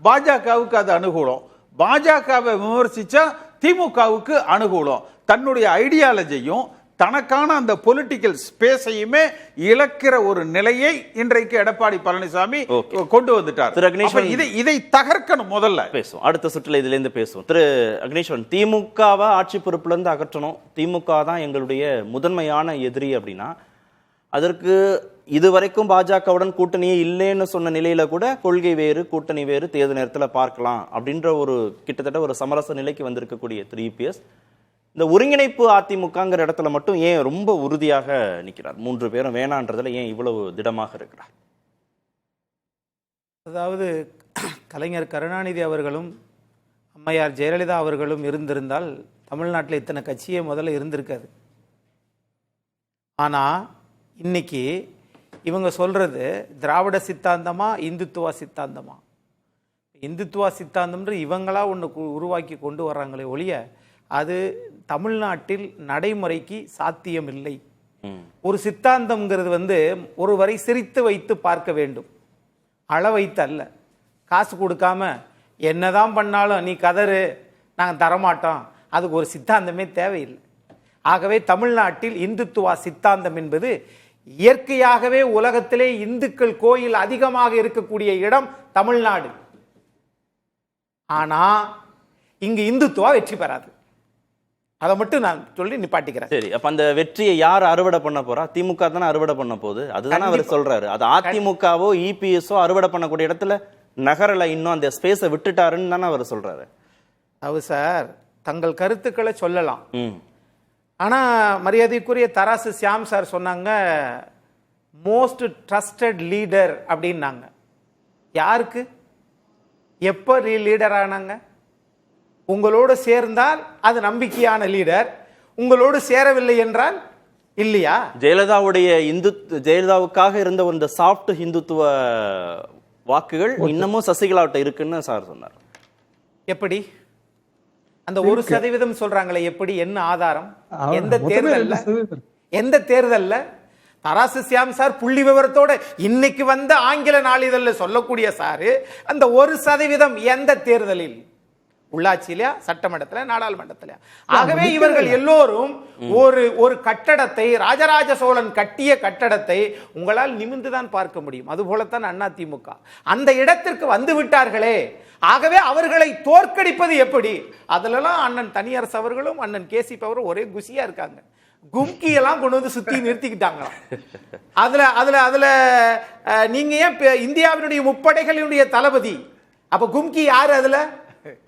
பாஜகவுக்கு அது அனுகூலம், பாஜகவை விமர்சிச்சா திமுகவுக்கு அனுகூலம். தன்னுடைய ஐடியாலஜியும் தனக்கான அந்த பொலிட்டிக்கல் ஸ்பேஸையுமே இழக்கிற ஒரு நிலையை இன்றைக்கு எடப்பாடி பழனிசாமி கொண்டு வந்துட்டார். திரு அக்னீஸ்வரன், இதை தகர்க்கணும். முதல்ல பேசுவோம், அடுத்த சுற்றுல இதுல இருந்து பேசுவோம். திரு அக்னீஸ்வரன், திமுகவை ஆட்சி பொறுப்புல இருந்து அகற்றணும், திமுக தான் எங்களுடைய முதன்மையான எதிரி அப்படின்னா, அதற்கு இதுவரைக்கும் பாஜகவுடன் கூட்டணியே இல்லைன்னு சொன்ன நிலையில கூட கொள்கை வேறு கூட்டணி வேறு தேர்தல் நேரத்தில் பார்க்கலாம் அப்படின்ற ஒரு கிட்டத்தட்ட ஒரு சமரச நிலைக்கு வந்திருக்கக்கூடிய திரு இபிஎஸ் இந்த ஒருங்கிணைப்பு அதிமுகங்கிற இடத்துல மட்டும் ஏன் ரொம்ப உறுதியாக நிற்கிறார்? 3 பேரும் வேணான்றதுல ஏன் இவ்வளவு திடமாக இருக்கிறார்? அதாவது கலைஞர் கருணாநிதி அவர்களும் அம்மையார் ஜெயலலிதா அவர்களும் இருந்திருந்தால் தமிழ்நாட்டில் இத்தனை கட்சியே முதல்ல இருந்திருக்காது. ஆனால் இன்னைக்கு இவங்க சொல்றது திராவிட சித்தாந்தமா இந்துத்துவ சித்தாந்தமா? இந்துத்துவ சித்தாந்தம்ன்ற இவங்களா ஒன்று உருவாக்கி கொண்டு வர்றாங்களே ஒழிய அது தமிழ்நாட்டில் நடைமுறைக்கு சாத்தியம் இல்லை. ஒரு சித்தாந்தம்ங்கிறது வந்து ஒருவரை சிரித்து வைத்து பார்க்க வேண்டும், அள வைத்து அல்ல. காசு கொடுக்காம என்னதான் பண்ணாலும் நீ கதறு நாங்கள் தரமாட்டோம், அதுக்கு ஒரு சித்தாந்தமே தேவையில்லை. ஆகவே தமிழ்நாட்டில் இந்துத்துவ சித்தாந்தம் என்பது இயற்கையாகவே உலகத்திலே இந்துக்கள் கோயில் அதிகமாக இருக்கக்கூடிய இடம் தமிழ்நாடு. ஆனா இங்கு இந்துத்துவா வெற்றி பெறாது. அதை மட்டும் நான் சொல்லி நிப்பாட்டிக்கிறேன். சரி, அப்ப அந்த வெற்றியை யார் அறுவடை பண்ண போறா? திமுக தானே அறுவடை பண்ண போகுது. அதுதானே அவர் சொல்றாரு. அது அதிமுகவோ இபிஎஸ்ஓ அறுவடை பண்ணக்கூடிய இடத்துல நகரல இன்னும் அந்த ஸ்பேஸை விட்டுட்டாருன்னு தானே அவர் சொல்றாரு. அவர் சார் தங்கள் கருத்துக்களை சொல்லலாம். ஆனா மரியாதைக்குரிய தராசு சியாம் சார் சொன்னாங்க மோஸ்ட் ட்ரஸ்டட் லீடர் அப்படின்னாங்க. யாருக்கு எப்போ லீடர் ஆனாங்க? உங்களோடு சேர்ந்தால் அது நம்பிக்கையான லீடர், உங்களோடு சேரவில்லை என்றால் இல்லையா? ஜெயலலிதாவுக்காக இருந்த இந்த சாஃப்ட் ஹிந்துத்துவ வாக்குகள் இன்னமும் சசிகலாவிட்ட இருக்குன்னு சார் சொன்னார். எப்படி அந்த 1% சொல்றாங்களே, எப்படி, என்ன ஆதாரம்? எந்த தேர்தல்ல தராசு சியாம் சார் புள்ளி விவரத்தோட இன்னைக்கு வந்த ஆங்கில நாளிதழில் சொல்லக்கூடிய சாரு அந்த 1% எந்த தேர்தலில்? உள்ளாட்சியில, சட்டமன்றத்தில், நாடாளுமன்றத்தில். ஆகவே இவர்கள் எல்லோரும் ஒரு கட்டடத்தை, ராஜராஜ சோழன் கட்டிய கட்டடத்தை உங்களால் நிமிர்ந்துதான் பார்க்க முடியும். அதுபோலத்தான் அதிமுக அந்த இடத்திற்கு வந்து விட்டார்களே. ஆகவே அவர்களை தோற்கடிப்பது எப்படி? அதுலலாம் அண்ணன் தனியரசு அவர்களும் அண்ணன் கேசி அவரும் ஒரே குசியா இருக்காங்க. கும்கியெல்லாம் கொண்டு வந்து சுத்தி நிறுத்திக்கிட்டாங்க. அதுல அதுல அதுல நீங்க ஏன் இந்தியாவினுடைய முப்படைகளினுடைய தளபதி, அப்ப கும்கி யாரு? அதுல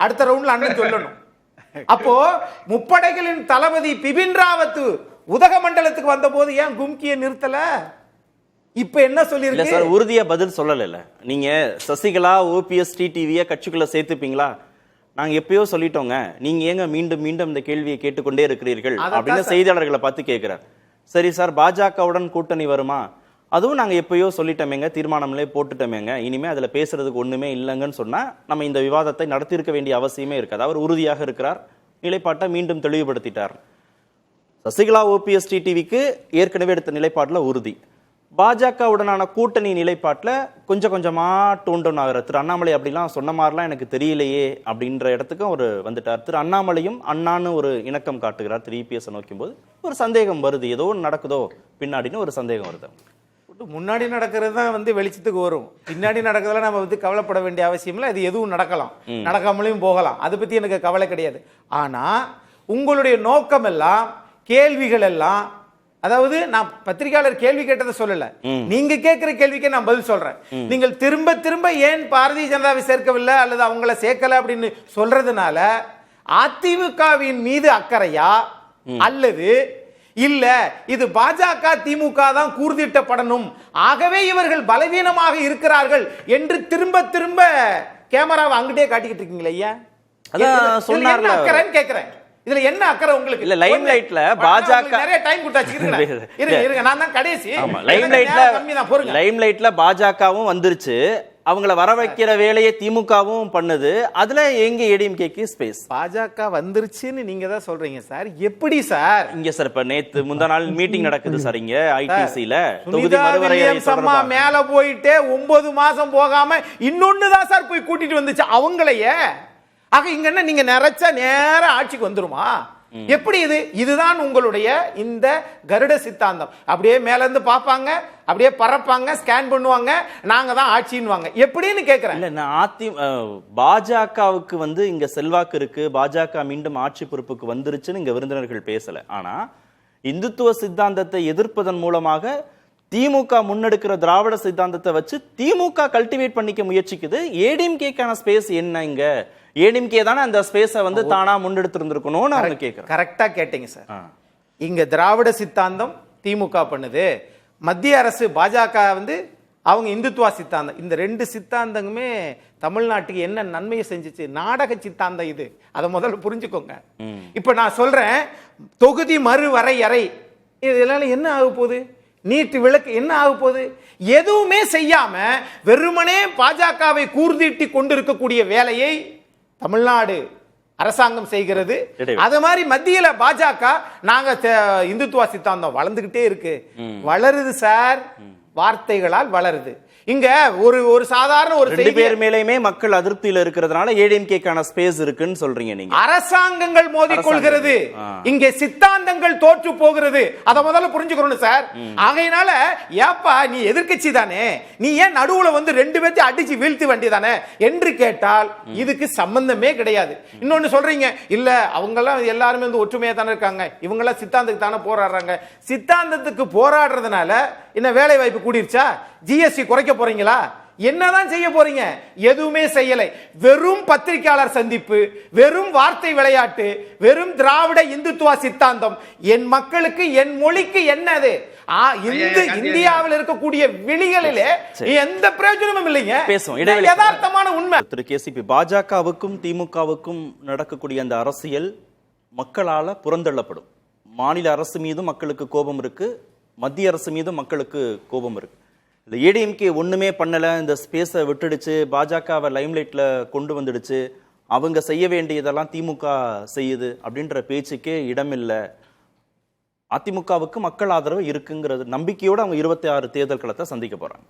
அடுத்த ரவுண்ட்ல அண்ணன் சொல்லணும். அப்போ முப்படைகளின் தளபதி பிபின் ராவத் உதகமண்டலத்துக்கு வந்த போது ஏன் கும்கியை நிறுத்தல? இப்ப என்ன சொல்லிருக்கு? உறுதியா பதில் சொல்லல. நீங்க சசிகலா ஓபிஎஸ் டிடிவிய கட்சிக்குள்ள சேர்த்துப்பீங்களா? நாங்க எப்பயோ சொல்லிட்டோங்க, நீங்க ஏங்க மீண்டும் மீண்டும் இந்த கேள்வியை கேட்டுக்கொண்டே இருக்கிறீர்கள் அப்படின்னு செய்தியாளர்களை பார்த்து கேட்கிறார். சரி சார், பாஜகவுடன் கூட்டணி வருமா? அதுவும் நாங்க எப்பயோ சொல்லிட்டோமேங்க, தீர்மானம்லே போட்டுட்டோமேங்க, இனிமே அதுல பேசுறதுக்கு ஒண்ணுமே இல்லைங்கன்னு சொன்னா நம்ம இந்த விவாதத்தை நடத்தியிருக்க வேண்டிய அவசியமே இருக்காது. அவர் உறுதியாக இருக்கிறார், நிலைப்பாட்டை மீண்டும் தெளிவுபடுத்திட்டார். சசிகலா ஓபிஎஸ் டிடிவிக்கு ஏற்கனவே எடுத்த நிலைப்பாட்டுல உறுதி. பாஜகவுடனான கூட்டணி நிலைப்பாட்டில் கொஞ்சம் கொஞ்சமா டோன் ஆகிற திரு அண்ணாமலை அப்படிலாம் சொன்ன மாதிரிலாம் எனக்கு தெரியலையே அப்படின்ற இடத்துக்கும் அவர் வந்துட்டார். திரு அண்ணாமலையும் அண்ணான்னு ஒரு இணக்கம் காட்டுகிறார். திரு இபிஎஸ் நோக்கும் போது ஒரு சந்தேகம் வருது, ஏதோ நடக்குதோ பின்னாடின்னு ஒரு சந்தேகம் வருது. முன்னாடி நடக்கிறது தான் வந்து வெளிச்சத்துக்கு வரும், பின்னாடி நடக்கிறதுல நம்ம வந்து கவலைப்பட வேண்டிய அவசியம் இல்லை. அது எதுவும் நடக்கலாம், நடக்காமலையும் போகலாம், அதை பத்தி எனக்கு கவலை கிடையாது. ஆனா உங்களுடைய நோக்கம் எல்லாம், கேள்விகள் எல்லாம், அதாவது நான் பத்திரிகையாளர் கேள்வி கேட்டதை சொல்லல, நீங்க கேட்கிற கேள்விக்கே நான் பதில் சொல்றேன். நீங்கள் திரும்ப திரும்ப ஏன் பாரதிய ஜனதாவை சேர்க்கவில்லை அல்லது அவங்கள சேர்க்கல அப்படின்னு சொல்றதுனால அதிமுகவின் மீது அக்கறையா அல்லது இல்ல இது பாஜக திமுக தான் கூர்திட்டப்படணும், ஆகவே இவர்கள் பலவீனமாக இருக்கிறார்கள் என்று திரும்ப திரும்ப கேமராவை அங்கிட்டே காட்டிக்கிட்டு இருக்கீங்களா? ஐயா அதான் சொன்னார்ல, கேக்குறேன். இதுல என்ன அக்கறை உங்களுக்கு? இல்ல லைம் லைட்ல பாஜக நிறைய டைம் கொடுத்தாச்சு. இருங்க நான் தான் கடைசி. லைம் லைட்ல பாஜகவும் வந்துருச்சு, அவங்கள வர வைக்கிற வேலையை திமுகவும் பண்ணுது. அதுல எங்க ஏடிஎம்கேக்கு ஸ்பேஸ்? பாஜக வந்துருச்சுன்னு நீங்க தான் சொல்றீங்க சார். எப்படி சார்? இங்க சார் இப்ப நேத்து முந்தா நாள் மீட்டிங் நடக்குது சார் இங்க ஐடிசில. தொகுதி சுனிதா மறுவரையறை வில்லியம்ஸ் அம்மா மேல போயிட்டு 9 மாசம் போகாம இன்னொன்னுதான் சார் போய் கூட்டிட்டு வந்துச்சு அவங்களையே. ஆக இங்க என்ன நீங்க நிறைச்சா நேர ஆட்சிக்கு வந்துருமா? எப்படி இது? இதுதான் உங்களுடைய இந்த கருட சித்தாந்தம். அப்படியே மேல இருந்து பாப்பாங்க, அப்படியே பறப்பாங்க, ஸ்கேன் பண்ணுவாங்க, நாங்க தான் ஆட்சின்னுவாங்க. எப்படின்னு கேக்குறேன். இல்ல நான் பாஜகவுக்கு வந்து இங்க செல்வாக்கு இருக்கு, பாஜக மீண்டும் ஆட்சி பொறுப்புக்கு வந்துருச்சுன்னு இங்க விருந்தினர்கள் பேசல. ஆனா இந்துத்துவ சித்தாந்தத்தை எதிர்ப்பதன் மூலமாக திமுக முன்னெடுக்கிற திராவிட சித்தாந்தத்தை வச்சு திமுக கல்டிவேட் பண்ணிக்க முயற்சிக்குது. ஏடிஎம்கேக்கான ஸ்பேஸ் என்ன இங்க? ஏடிஎம்கே தானே அந்த ஸ்பேஸை வந்து தானா முன்னெடுத்து இருந்திருக்கணும்னு அவங்க கேட்கறேன். கரெக்டா கேட்டீங்க சார். இங்க திராவிட சித்தாந்தம் திமுக பண்ணுது, மத்திய அரசு பாஜக வந்து அவங்க இந்துத்துவா சித்தாந்தம். இந்த 2 சித்தாந்தங்களுமே தமிழ்நாட்டுக்கு என்ன நன்மையை செஞ்சுச்சு? நாடக சித்தாந்தம் இது. அதை முதல்ல புரிஞ்சுக்கோங்க. இப்ப நான் சொல்றேன், தொகுதி மறுவரையறை இதனால என்ன ஆக போகுது? நீட்டு விளக்கு என்ன ஆக போகுது? எதுவுமே செய்யாம வெறுமனே பாஜகவை கூர்தீட்டி கொண்டிருக்கக்கூடிய வேலையை தமிழ்நாடு அரசாங்கம் செய்கிறது. அது மாதிரி மத்தியில பாஜக நாங்க இந்துத்துவா சித்தாந்தம் வளர்ந்துகிட்டே இருக்கு. வளருது சார், வார்த்தைகளால் வளருது. இங்க ஒரு சாதாரண ஒரு 2 பேர் மேலேயுமே மக்கள் அதிருப்தியில இருக்கிறதுனால ஏடிஎம்கேக்கான ஸ்பேஸ் இருக்குன்னு சொல்றீங்க நீங்க. அரசாங்கங்கள் மோதிக்கொள்கிறது, இங்கே சித்தாந்தங்கள் தோற்று போகிறது. அத முதல்ல புரிஞ்சுக்கணும் சார். ஆகையினால ஏப்பா நீ எதிர்க்கட்சி தானே, நீ ஏன் நடுவுல வந்து 2 பேர்த்தையும் அடிச்சு வீழ்த்தி வேண்டியதானே என்று கேட்டால் இதுக்கு சம்பந்தமே கிடையாது. இன்னொன்னு சொல்றீங்க, இல்ல அவங்க எல்லாம் எல்லாருமே வந்து ஒற்றுமையா தானே இருக்காங்க, இவங்க எல்லாம் சித்தாந்தத்துக்கு தானே போராடுறாங்க. சித்தாந்தத்துக்கு போராடுறதுனால என்ன வேலை வாய்ப்பு கூடிருச்சா? ஜிஎஸ்டி குறைக்க போறீங்களா? என்னதான் செய்ய போறீங்க? எதுவுமே செய்யலை. வெறும் பத்திரிகையாளர் சந்திப்பு, வெறும் வார்த்தை விளையாட்டு, வெறும் திராவிட இந்துத்துவா சித்தாந்தம். என் மக்களுக்கு என் மொழிக்கு என்னது? இந்தியாவில் இருக்கக்கூடிய விழிகளிலே எந்த பிரயோஜனமும் இல்லைங்க. பேசுவோம், யதார்த்தமான உண்மை. திரு கேசிபி, பாஜகவுக்கும் திமுகவுக்கும் நடக்கக்கூடிய அந்த அரசியல் மக்களால புறந்தள்ளப்படும். மாநில அரசு மீது மக்களுக்கு கோபம் இருக்கு, மத்திய அரசு மீது மக்களுக்கு கோபம் இருக்கு. இந்த ஏடிஎம்கே ஒண்ணுமே பண்ணல, இந்த ஸ்பேஸை விட்டுடுச்சு, பாஜகவை லைம்லைட்ல கொண்டு வந்துடுச்சு, அவங்க செய்ய வேண்டியதெல்லாம் திமுக செய்யுது அப்படின்ற பேச்சுக்கே இடமில்லை. அதிமுகவுக்கு மக்கள் ஆதரவு இருக்குங்கிறது நம்பிக்கையோட அவங்க 26 தேர்தல் களத்தை சந்திக்க போறாங்க.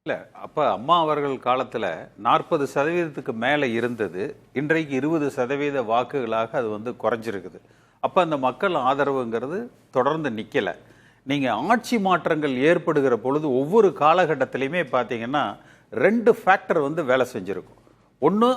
இல்ல, அப்ப அம்மா அவர்கள் காலத்துல 40% மேல இருந்தது, இன்றைக்கு 20% வாக்குகளாக அது வந்து குறைஞ்சிருக்குது. அப்ப அந்த மக்கள் ஆதரவுங்கிறது தொடர்ந்து நிக்கல. நீங்க ஆட்சி மாற்றங்கள் ஏற்படுகிற பொழுது ஒவ்வொரு காலகட்டத்திலையுமே பார்த்தீங்கன்னா 2 ஃபேக்டர் வந்து வேலை செஞ்சிருக்கும். ஒன்று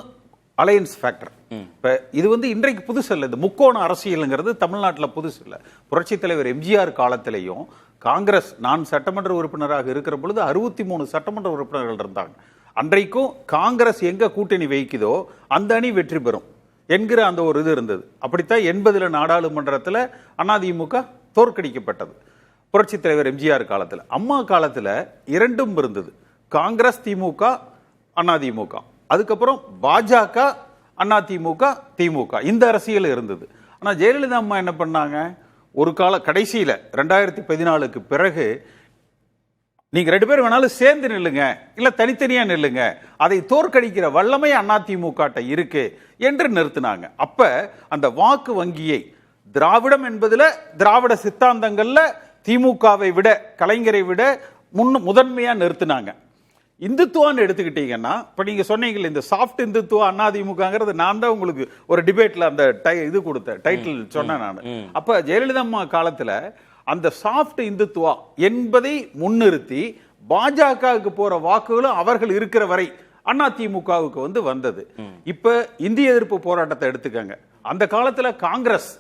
அலையன்ஸ் ஃபேக்டர். இப்போ இது வந்து இன்றைக்கு புதுசு இல்லை, இந்த முக்கோண அரசியலுங்கிறது தமிழ்நாட்டில் புதுசு இல்லை. புரட்சி தலைவர் எம்ஜிஆர் காலத்திலையும் காங்கிரஸ், நான் சட்டமன்ற உறுப்பினராக இருக்கிற பொழுது 63 சட்டமன்ற உறுப்பினர்கள் இருந்தாங்க. அன்றைக்கும் காங்கிரஸ் எங்க கூட்டணி வைக்குதோ அந்த அணி வெற்றி பெறும் என்கிற அந்த ஒரு இது இருந்தது. அப்படித்தான் 80 நாடாளுமன்றத்தில் அதிமுக தோற்கடிக்கப்பட்டது புரட்சி தலைவர் எம்ஜிஆர் காலத்தில். அம்மா காலத்தில் 2ம் இருந்தது, காங்கிரஸ் திமுக அதிமுக, அதுக்கப்புறம் பாஜக அதிமுக திமுக, இந்த அரசியல் இருந்தது. ஆனால் ஜெயலலிதா அம்மா என்ன பண்ணாங்க, ஒரு கால கடைசியில் 2014க்கு பிறகு நீங்க 2 பேர் வேணாலும் சேர்ந்து நில்லுங்க, இல்ல தனித்தனியா நில்லுங்க, அதை தோற்கடிக்கிற வல்லமை அதிமுக இருக்கு என்று நிறுத்தினாங்க. அப்ப அந்த வாக்கு வங்கியை திராவிடம் என்பதுல, திராவிட சித்தாந்தங்கள்ல திமுகவை விட, கலைஞரை விட முதன்மையா நிறுத்தினாங்க. இந்துத்துவான்னு எடுத்துக்கிட்டீங்கன்னா, இப்ப நீங்க சொன்னீங்க இந்த சாஃப்ட் இந்துத்துவா அதிமுகங்கிறது, நான் தான் உங்களுக்கு ஒரு டிபேட்ல அந்த இது கொடுத்த டைட்டில் சொன்னேன் நான். அப்ப ஜெயலலிதா அம்மா காலத்துல அந்த சாஃப்ட் இந்துத்துவா என்பதை முன்னிறுத்தி பாஜகவுக்கு போற வாக்குகளும் அவர்கள் இருக்கிற வரை அதிமுகவுக்கு வந்து வந்தது. இப்ப இந்திய எதிர்ப்பு போராட்டத்தை எடுத்துக்கங்க. அந்த காலத்துல காங்கிரஸ்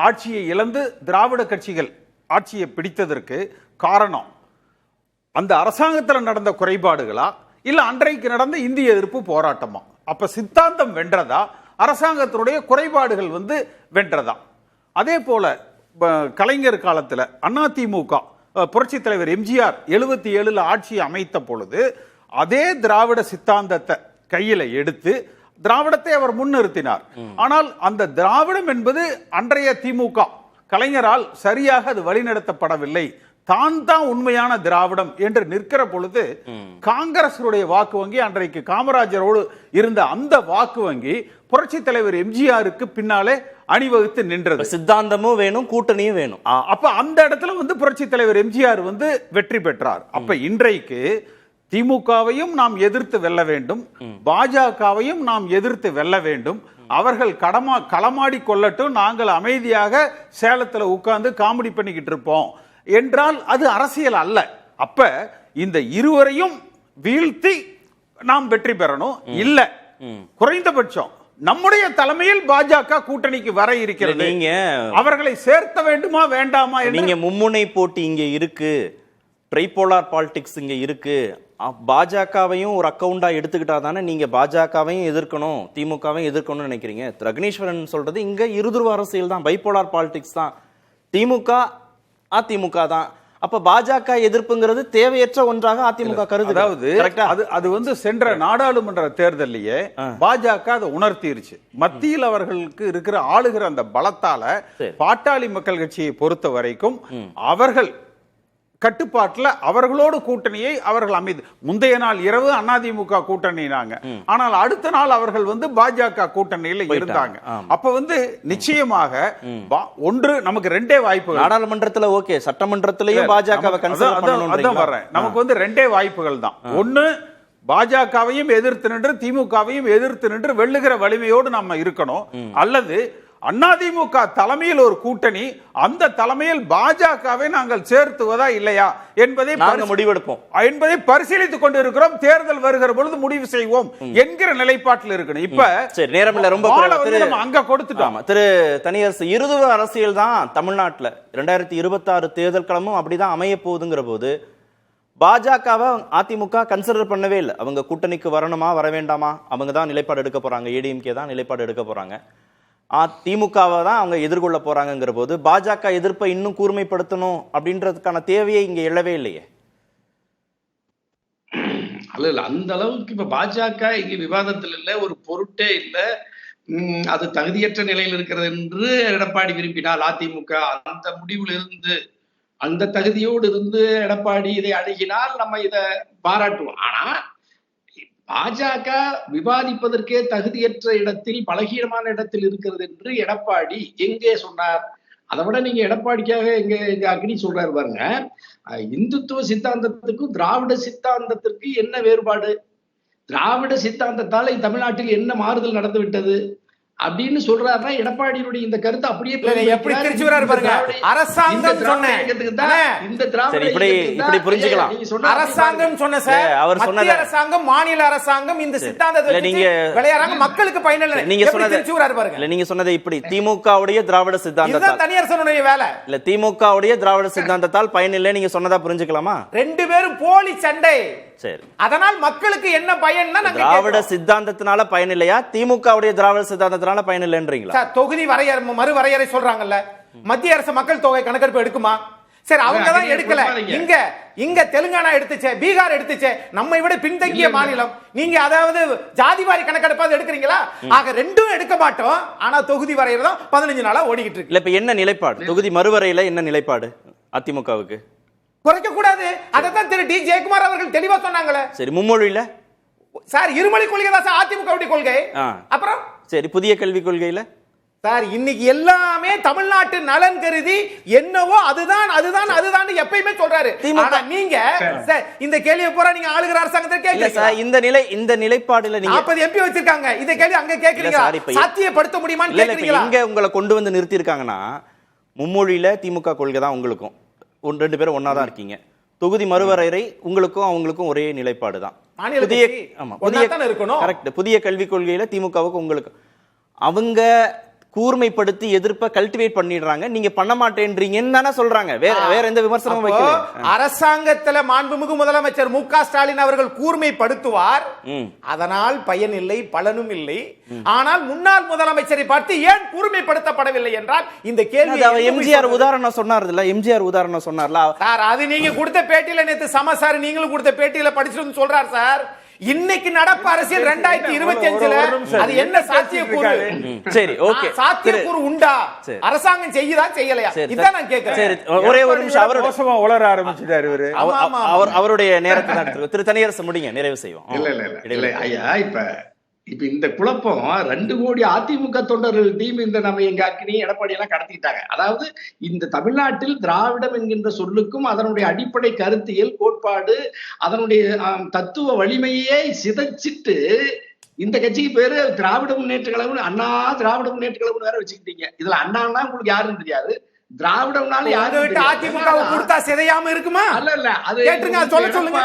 ஆட்சியை இழந்து திராவிட கட்சிகள் ஆட்சியை பிடித்ததற்கு காரணம் அந்த அரசாங்கத்தில் நடந்த குறைபாடுகளா, இல்ல அன்றைக்கு நடந்த இந்திய எதிர்ப்பு போராட்டமா? அப்ப சித்தாந்தம் வென்றதா, அரசாங்கத்தினுடைய குறைபாடுகள் வந்து வென்றதா? அதே போல கலைஞர் காலத்துல அதிமுக, புரட்சி தலைவர் எம்ஜிஆர் 77 ஆட்சி அமைத்த பொழுது அதே திராவிட சித்தாந்தத்தை கையில எடுத்து திராவிடத்தை அவர் முன்னிறுத்தினார். ஆனால் அந்த திராவிடம் என்பது அன்றைய திமுக கலைஞரால் சரியாக அது வழிநடத்தப்படவில்லை, தான் உண்மையான திராவிடம் என்று நிற்கிற பொழுது காங்கிரசுடைய வாக்கு வங்கி, அன்றைக்கு காமராஜரோடு இருந்த அந்த வாக்கு வங்கி புரட்சி தலைவர் எம்ஜிஆருக்கு பின்னாலே அணிவகுத்து நின்றது. சித்தாந்தமும் வேணும், கூட்டணியும் வேணும். அப்ப அந்த இடத்துல புரட்சி தலைவர் எம்ஜிஆர் வெற்றி பெற்றார். அப்ப இன்றைக்கு திமுகவையும் நாம் எதிர்த்து வெல்ல வேண்டும், பாஜகவையும் நாம் எதிர்த்து வெல்ல வேண்டும். அவர்கள் களமாடி கொள்ளட்டும், நாங்கள் அமைதியாக சேலத்துல உட்கார்ந்து காமெடி பண்ணிக்கிட்டு இருப்போம் என்றால் அது அரசியல் அல்ல. அப்ப இந்த இருவரையும் வீழ்த்தி நாம் வெற்றி பெறணும். இல்ல குறைந்தபட்சம் நம்முடைய தலைமையில் பாஜக கூட்டணிக்கு வர இருக்கிறது, நீங்க அவர்களை சேர்த்த வேண்டுமா வேண்டாமா? நீங்க மும்முனை போட்டி இங்க இருக்கு, ட்ரைபோலார் பாலிடிக்ஸ் இங்க இருக்கு. பாஜகவையும் ஒரு அக்கவுண்டா எடுத்துக்கிட்டா தானே நீங்க பாஜகவையும் எதிர்க்கணும், திமுகவையும் எதிர்க்கணும்னு நினைக்கிறீங்க. ரக்னீஸ்வரன் சொல்றது இங்க இருதுருவ அரசியல் தான், பைபோலார் பாலிடிக்ஸ் தான். திமுக அதிமுக தான். அப்ப பாஜக எதிர்ப்புங்கிறது தேவையற்ற ஒன்றாக அதிமுக கருது. அது சென்ற நாடாளுமன்ற தேர்தலையே பாஜக அதை உணர்த்திருச்சு. மத்தியில் அவர்களுக்கு இருக்கிற ஆளுகிற அந்த பலத்தால பாட்டாளி மக்கள் கட்சியை பொறுத்த வரைக்கும் அவர்கள் கட்டுப்பாட்டுல அவர்களோடு கூட்டணியை அவர்கள் அமைது. முந்தைய நாள் இரவு அதிமுக கூட்டணினாங்க, ஆனால் அடுத்த நாள் அவர்கள் பாஜக கூட்டணியில இருந்தாங்க. அப்ப நிச்சயமாக ஒன்று நமக்கு ரெண்டே வாய்ப்புகள். நாடாளுமன்றத்துல ஓகே, சட்டமன்றத்திலையும் பாஜகவை கன்சிடர் பண்ணணும் வர்றேன். நமக்கு ரெண்டே வாய்ப்புகள் தான். ஒன்னு பாஜகவையும் எதிர்த்து நின்று திமுகவையும் எதிர்த்து நின்று வெல்லுகிற வலிமையோடு நம்ம இருக்கணும், அல்லது அதிமுக தலைமையில் ஒரு கூட்டணி, அந்த தலைமையில் பாஜகவை நாங்கள் சேர்த்துவதா இல்லையா என்பதை முடிவெடுப்போம் என்பதை பரிசீலித்துக் கொண்டிருக்கிறோம். தேர்தல் வருகிற பொழுது முடிவு செய்வோம் என்கிற நிலைப்பாட்டில் இருக்கணும். இப்ப நேரம் இல்ல, ரொம்ப அங்க கொடுத்துட்டோம். திரு தனியரசு, இருதுருவ அரசியல் தான் தமிழ்நாட்டுல 2026 தேர்தல் களமும் அப்படிதான் அமைய போகுதுங்கிற போது பாஜகவை அதிமுக கன்சிடர் பண்ணவே இல்லை. அவங்க கூட்டணிக்கு வரணுமா வர வேண்டாமா, அவங்க தான் நிலைப்பாடு எடுக்க போறாங்க, ஏடிஎம்கே தான் நிலைப்பாடு எடுக்க போறாங்க. திமுகவை தான் அவங்க எதிர்கொள்ள போறாங்கிற போது பாஜக எதிர்ப்பை இன்னும் கூர்மைப்படுத்தணும் அப்படின்றதுக்கான தேவையை இங்க எழவே இல்லையே. அல்ல அந்த அளவுக்கு இப்ப பாஜக இங்க விவாதத்தில் இல்ல, ஒரு பொருட்டே இல்ல, அது தகுதியற்ற நிலையில் இருக்கிறது என்று எடப்பாடி விரும்பினால் அதிமுக அந்த முடிவில் இருந்து, அந்த தகுதியோடு இருந்து எடப்பாடி இதை அணுகினால் நம்ம இதை பாராட்டுவோம். ஆனா பாஜக விவாதிப்பதற்கே தகுதியற்ற இடத்தில், பலகீனமான இடத்தில் இருக்கிறது என்று எடப்பாடி எங்கே சொன்னார்? அதை விட நீங்க எடப்பாடிக்காக எங்க அக்னி சொல்றாரு பாருங்க, இந்துத்துவ சித்தாந்தத்துக்கும் திராவிட சித்தாந்தத்திற்கு என்ன வேறுபாடு, திராவிட சித்தாந்தத்தால் தமிழ்நாட்டில் என்ன மாறுதல் நடந்து விட்டது அப்படின்னு சொல்றாருன்னா எடப்பாடியினுடைய இந்த கருத்து அப்படியே எப்படி திருச்சி வராரு பாருங்க. அரசாங்கம் சொன்னேன், இந்த திராவிட இப்படி புரிஞ்சுக்கலாம். அரசாங்கம் சொன்ன சார், அவர் சொன்னது அரசாங்கம், மாநில அரசாங்கம் இந்த சித்தாந்தத்தை நீங்க விளையாடுறாங்க, மக்களுக்கு பயனில்லை. நீங்க சொன்னது திருச்சி வராரு பாருங்க. இல்ல நீங்க சொன்னது இப்படி திமுகவுடைய திராவிட சித்தாந்தத்தால், தனியரசனுடைய வேலை இல்ல திமுகவுடைய திராவிட சித்தாந்தத்தால் பயனில்லை நீங்க சொன்னதா புரிஞ்சுக்கலாமா? ரெண்டு பேரும் போலி சண்டை. சரி, அதனால் மக்களுக்கு என்ன பயன்னா, திராவிட சித்தாந்தத்தினால பயன் இல்லையா, திமுகவுடைய திராவிட சித்தாந்தத்தினால பயன் இல்லைன்றீங்களா? தொகுதி மறுவரையறை சொல்றாங்கல்ல, மத்திய அரசு மக்கள் தொகை கணக்கெடுப்பு எடுக்குமா? சரி, அவங்க தான் எடுக்கல. இங்க தெலுங்கானா எடுத்துச்சே, பீகார் எடுத்துச்சே, நம்மை விட பின்தங்கிய மாநிலம். நீங்க அதாவது ஜாதிவாரி கணக்கெடுப்பாவது எடுக்கிறீங்களா? ஆக ரெண்டும் எடுக்க மாட்டோம். ஆனா தொகுதி வரையறை தான் 15 நாளா ஓடிக்கிட்டு இருக்கு. இல்ல இப்ப என்ன நிலைப்பாடு, தொகுதி மறுவரையில என்ன நிலைப்பாடு அதிமுகவுக்கு? குறைக்க கூடாது. அதைத்தான் திரு டி ஜெயக்குமார் அவர்கள் தெளிவா சொன்னாங்களே. சரி, மும்மொழியில சார் இருமொழி கொள்கை தான் சார் அதிமுக கொள்கை. அப்புறம் சரி, புதிய கல்விக் கொள்கையில சார் இன்னைக்கு எல்லாமே தமிழ்நாட்டு நலன் கருதி என்னவோ அதுதான் அதுதான் அதுதான் எப்பயுமே சொல்றாரு. ஆனா நீங்க இந்த கேள்வியை பூரா நீங்க ஆளுகிற அரசாங்கத்தை கேட்கல. இந்த நிலைப்பாடுல நீங்க 40 எம்பி வச்சிருக்காங்க, இந்த கேள்வி அங்க கேக்குறீங்க, சாத்தியப்படுத்த முடியுமான்னு கேக்குறீங்களா? இங்க உங்களை கொண்டு வந்து நிறுத்தி இருக்காங்கன்னா மும்மொழியில திமுக கொள்கை தான் உங்களுக்கும், ரெண்டு பேரும் ஒன்னா தான் இருக்கீங்க. தொகுதி மறுவரையறை உங்களுக்கும் அவங்களுக்கும் ஒரே நிலைப்பாடு தான். புதிய கல்விக் கொள்கையில திமுகவுக்கு உங்களுக்கு அவங்க கூர்மைப்படுத்தி எதிர்ப்பை கல்டிவேட் பண்ணிடுறாங்க, நீங்க பண்ண மாட்டேன்றீங்கன்னு தானே சொல்றாங்க. வேற எந்த விமர்சனமும் வைக்கல. அரசாங்கத்துல மாண்புமிகு முதலமைச்சர் மு.க. ஸ்டாலின் அவர்கள் கூர்மைப்படுத்துவார், அதனால் பயன் இல்லை, பலனும் இல்லை. ஆனால் முன்னாள் முதலமைச்சரை பார்த்து ஏன் கூர்மைப்படுத்தப்படவில்லை என்றால் இந்த கேள்வி எம்ஜிஆர் உதாரணம் சொன்னார்ல, எம்ஜிஆர் உதாரணம் சொன்னார்ல சார், அது நீங்க கொடுத்த பேட்டியில நேத்து சம சார் நீங்களும் கொடுத்த பேட்டியில படிச்சுட்டு சொல்றார் சார். இன்னைக்கு நடப்பு அரசியல் 2025 அது என்ன சாத்தியக்கூறு? சரி, ஓகே. சாத்தியக்கூறு உண்டா? அரசாங்கம் செய்யுதா செய்யலையா? இதான் நான் கேக்குறேன். சரி, ஒரே ஒரு நிமிஷம். அவரோட மோசமா உளர ஆரம்பிச்சிட்டாரு இவரு. அவருடைய நேரத்தை தான் திரு தனியரசு முடிங்க, நிறைவு செய்வோம். இல்ல ஐயா, இப்ப இந்த குழப்பம் 2 கோடி அதிமுக தொண்டர்கள் டீம் இந்த நம்ம எங்க அக்னி எடப்பாடி எல்லாம் கடத்திட்டாங்க. அதாவது இந்த தமிழ்நாட்டில் திராவிடம் என்கின்ற சொல்லுக்கும் அதனுடைய அடிப்படை கருத்தியல் கோட்பாடு அதனுடைய தத்துவ வலிமையே சிதைச்சிட்டு இந்த கட்சிக்கு பேரு திராவிட முன்னேற்ற கழகம், அண்ணா திராவிட முன்னேற்ற கழகம் வேற வச்சுக்கிட்டீங்க. இதுல அண்ணான்னா உங்களுக்கு யாருன்னு தெரியாது, திராவிடம்னால யாரும் அதிமுக கொடுத்தா சிதையாம இருக்குமா? அல்ல, அது கேட்டுங்க, சொல்ல சொல்லுங்க.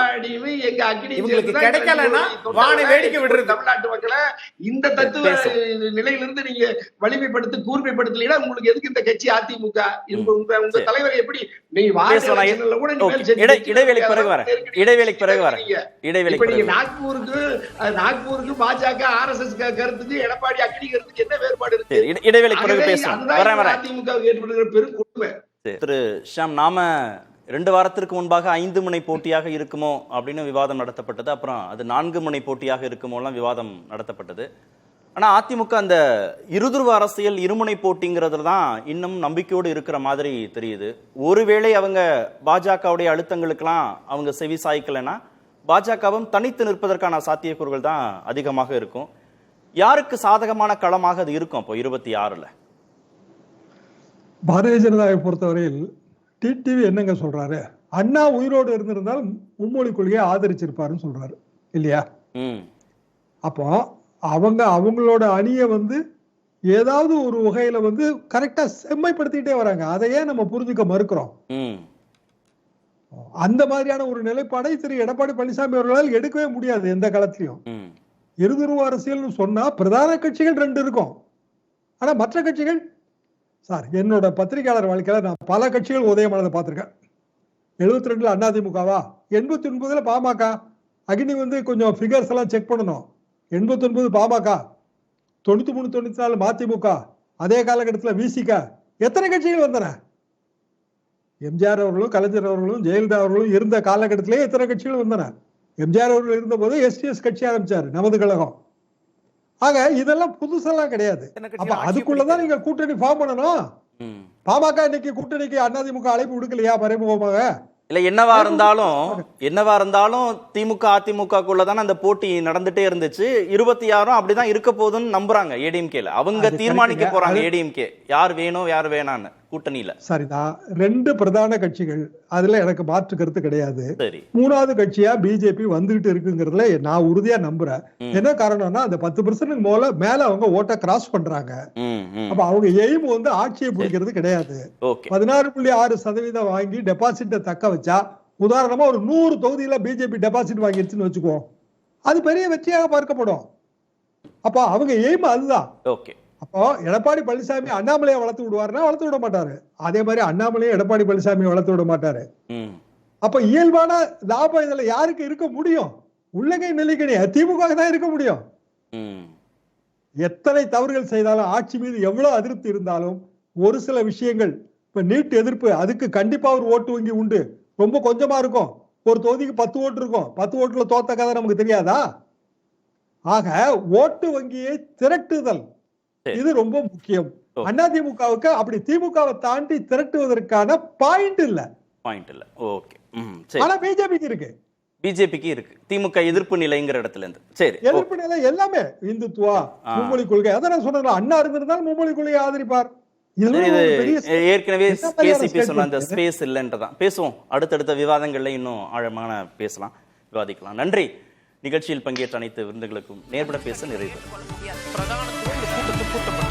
எங்க அக்னி இவங்களுக்கு கிடைக்கலன்னா வானை வேடிக்கை விடுறது. தமிழ்நாட்டு மக்களை இந்த தத்துவ நிலையிலிருந்து நீங்க வலிமைப்படுத்தி கூர்மைப்படுத்தலைன்னா உங்களுக்கு எதுக்கு இந்த கட்சி அதிமுக? உங்க தலைவரை எப்படி இடைவேளைக்கு பிறகு வர நீங்க நாக்பூருக்கு பாஜக RSS கருத்துக்கு எடப்பாடி அக்னி கருத்துக்கு என்ன வேறுபாடு இருக்கு? இடைவேளைக்கு பிறகு பேசுவோம். அதிமுக ஏற்படுகிற பெரும் கொடுமை. திரு ஷாம், நாம 2 வாரத்திற்கு முன்பாக 5 முனை போட்டியாக இருக்குமோ அப்படின்னு விவாதம் நடத்தப்பட்டது. அப்புறம் அது 4 முனை போட்டியாக இருக்குமோலாம் விவாதம் நடத்தப்பட்டது. ஆனா அதிமுக அந்த இருதுருவ அரசியல் இருமுனை போட்டிங்கிறதுல தான் இன்னும் நம்பிக்கையோடு இருக்கிற மாதிரி தெரியுது. ஒருவேளை அவங்க பாஜகவுடைய அழுத்தங்களுக்கெல்லாம் அவங்க செவி சாய்க்கலைன்னா பாஜகவும் தனித்து நிற்பதற்கான சாத்தியக்கூறுகள் தான் அதிகமாக இருக்கும். யாருக்கு சாதகமான களமாக அது இருக்கும் அப்போ 26ல்? பாரதிய ஜனதாவை பொறுத்தவரையில் டிடிவி என்னங்க சொல்றாரு, அண்ணா உயிரோடு இருந்திருந்தால் மும்மொழி கொள்கையை ஆதரிச்சிருப்பாருன்னு சொல்றாரு இல்லையா? அப்போ அவங்களோட அணியை ஏதாவது ஒரு வகையில கரெக்டா செம்மைப்படுத்திட்டே வராங்க. அதையே நம்ம புரிஞ்சுக்க மறுக்கிறோம். அந்த மாதிரியான ஒரு நிலைப்பாடை திரு எடப்பாடி பழனிசாமி அவர்களால் எடுக்கவே முடியாது எந்த காலத்திலையும். இருதுருவ அரசியல் சொன்னா பிரதான கட்சிகள் 2 இருக்கும், ஆனா மற்ற கட்சிகள் சார், என்னோட பத்திரிகையாளர் வாழ்க்கையில நான் பல கட்சிகள் உதயமானதை பார்த்திருக்கேன். 72ல அதிமுகவா, 89ல பாமக. அக்னி கொஞ்சம் ஃபிகர்ஸ் எல்லாம் செக் பண்ணணும். 89 பாமக, 93 94 மதிமுக, அதே காலகட்டத்தில் விசிக. எத்தனை கட்சிகள் வந்தன? எம்ஜிஆர் அவர்களும் கலைஞர் அவர்களும் ஜெயலலிதா அவர்களும் இருந்த காலகட்டத்திலேயே எத்தனை கட்சிகள் வந்தன? எம்ஜிஆர் அவர்கள் இருந்த போது எஸ்டிஎஸ் கட்சி ஆரம்பிச்சாரு, நமது கழகம். ஆக இதெல்லாம் புதுசெல்லாம் கிடையாது. அப்ப அதுக்குள்ளதான் நீங்க கூட்டணி ஃபார்ம் பண்ணணும். பாமக இன்னைக்கு கூட்டணிக்கு அதிமுக அழைப்பு விடுக்கலையா மறைமுகமாக? இல்ல, என்னவா இருந்தாலும் திமுக அதிமுகக்குள்ளதான அந்த போட்டி நடந்துட்டே இருந்துச்சு. 26 அப்படிதான் இருக்க போகுதுன்னு நம்புறாங்க ஏடிஎம்கேல. அவங்க தீர்மானிக்க போறாங்க ஏடிஎம்கே யார் வேணும் யார் வேணான்னு கூட்டணியில. சரிதான், 2 பிரதான கட்சிகள், அதுல எனக்கு மாற்று கருத்து கிடையாது. 3வது கட்சியா பிஜேபி வந்துகிட்டு இருக்குங்கிறதுல நான் உறுதியா நம்புறேன். என்ன காரணம்னா அந்த 10% மேல அவங்க ஓட்ட கிராஸ் பண்றாங்க. அப்ப அவங்க எய்ம் ஆட்சியை பிடிக்கிறது கிடையாது. 16.6% வாங்கி டெபாசிட்டை தக்க வச்சா, உதாரணமா ஒரு 100 தொகுதியில பிஜேபி டெபாசிட் வாங்கிடுச்சுன்னு வச்சுக்குவோம், அது பெரிய வெற்றியாக பார்க்கப்படும். அப்ப அவங்க எய்ம் அதுதான். அப்போ எடப்பாடி பழனிசாமி அண்ணாமலையை வளர்த்து விடுவாருன்னா வளர்த்து விட மாட்டாரு. அதே மாதிரி அண்ணாமலையை எடப்பாடி பழனிசாமி வளர்த்து விட மாட்டாரு. அப்ப இயல்பான லாபம் இதுல யாருக்கு இருக்க முடியும்? உள்ளகை நெல்லிக்கணி திமுக தான் இருக்க முடியும். எத்தனை தவறுகள் செய்தாலும், ஆட்சி மீது எவ்வளவு அதிருப்தி இருந்தாலும், ஒரு சில விஷயங்கள், இப்ப நீட் எதிர்ப்பு, அதுக்கு கண்டிப்பா ஒரு ஓட்டு வங்கி உண்டு. ரொம்ப கொஞ்சமா இருக்கும், ஒரு தொகுதிக்கு 10 ஓட்டு இருக்கும். 10 ஓட்டுல தோத்த கதை நமக்கு தெரியாதா? ஆக ஓட்டு வங்கியை திரட்டுதல் இது ரொம்ப முக்கியம். அதிமுகவுக்கு அப்படி திமுகவை தாண்டி திரட்டுவதற்கான பாயிண்ட் இல்ல. ஓகே. ஆனா பிஜேபிக்கு இருக்கு. திமுக எதிர்ப்பு நிலைங்கிற இடத்துல இருந்து. சரி, எதிர்ப்பு நிலை எல்லாமே இந்துத்துவா, மும்மொழி கொள்கை. அதான் நான் சொன்னேன், அண்ணா இருந்திருந்தால் மும்மொழி கொள்கையை ஆதரிப்பார். ஏற்கனவே அந்த ஸ்பேஸ் இல்லைன்றதான் பேசுவோம். அடுத்தடுத்த விவாதங்கள்ல இன்னும் ஆழமான விவாதிக்கலாம். நன்றி. நிகழ்ச்சியில் பங்கேற்ற அனைத்து விருந்துகளுக்கும் நேர்பட பேச நிறைவு. பிரதான கூட்டத்தில் கூட்டப்படும்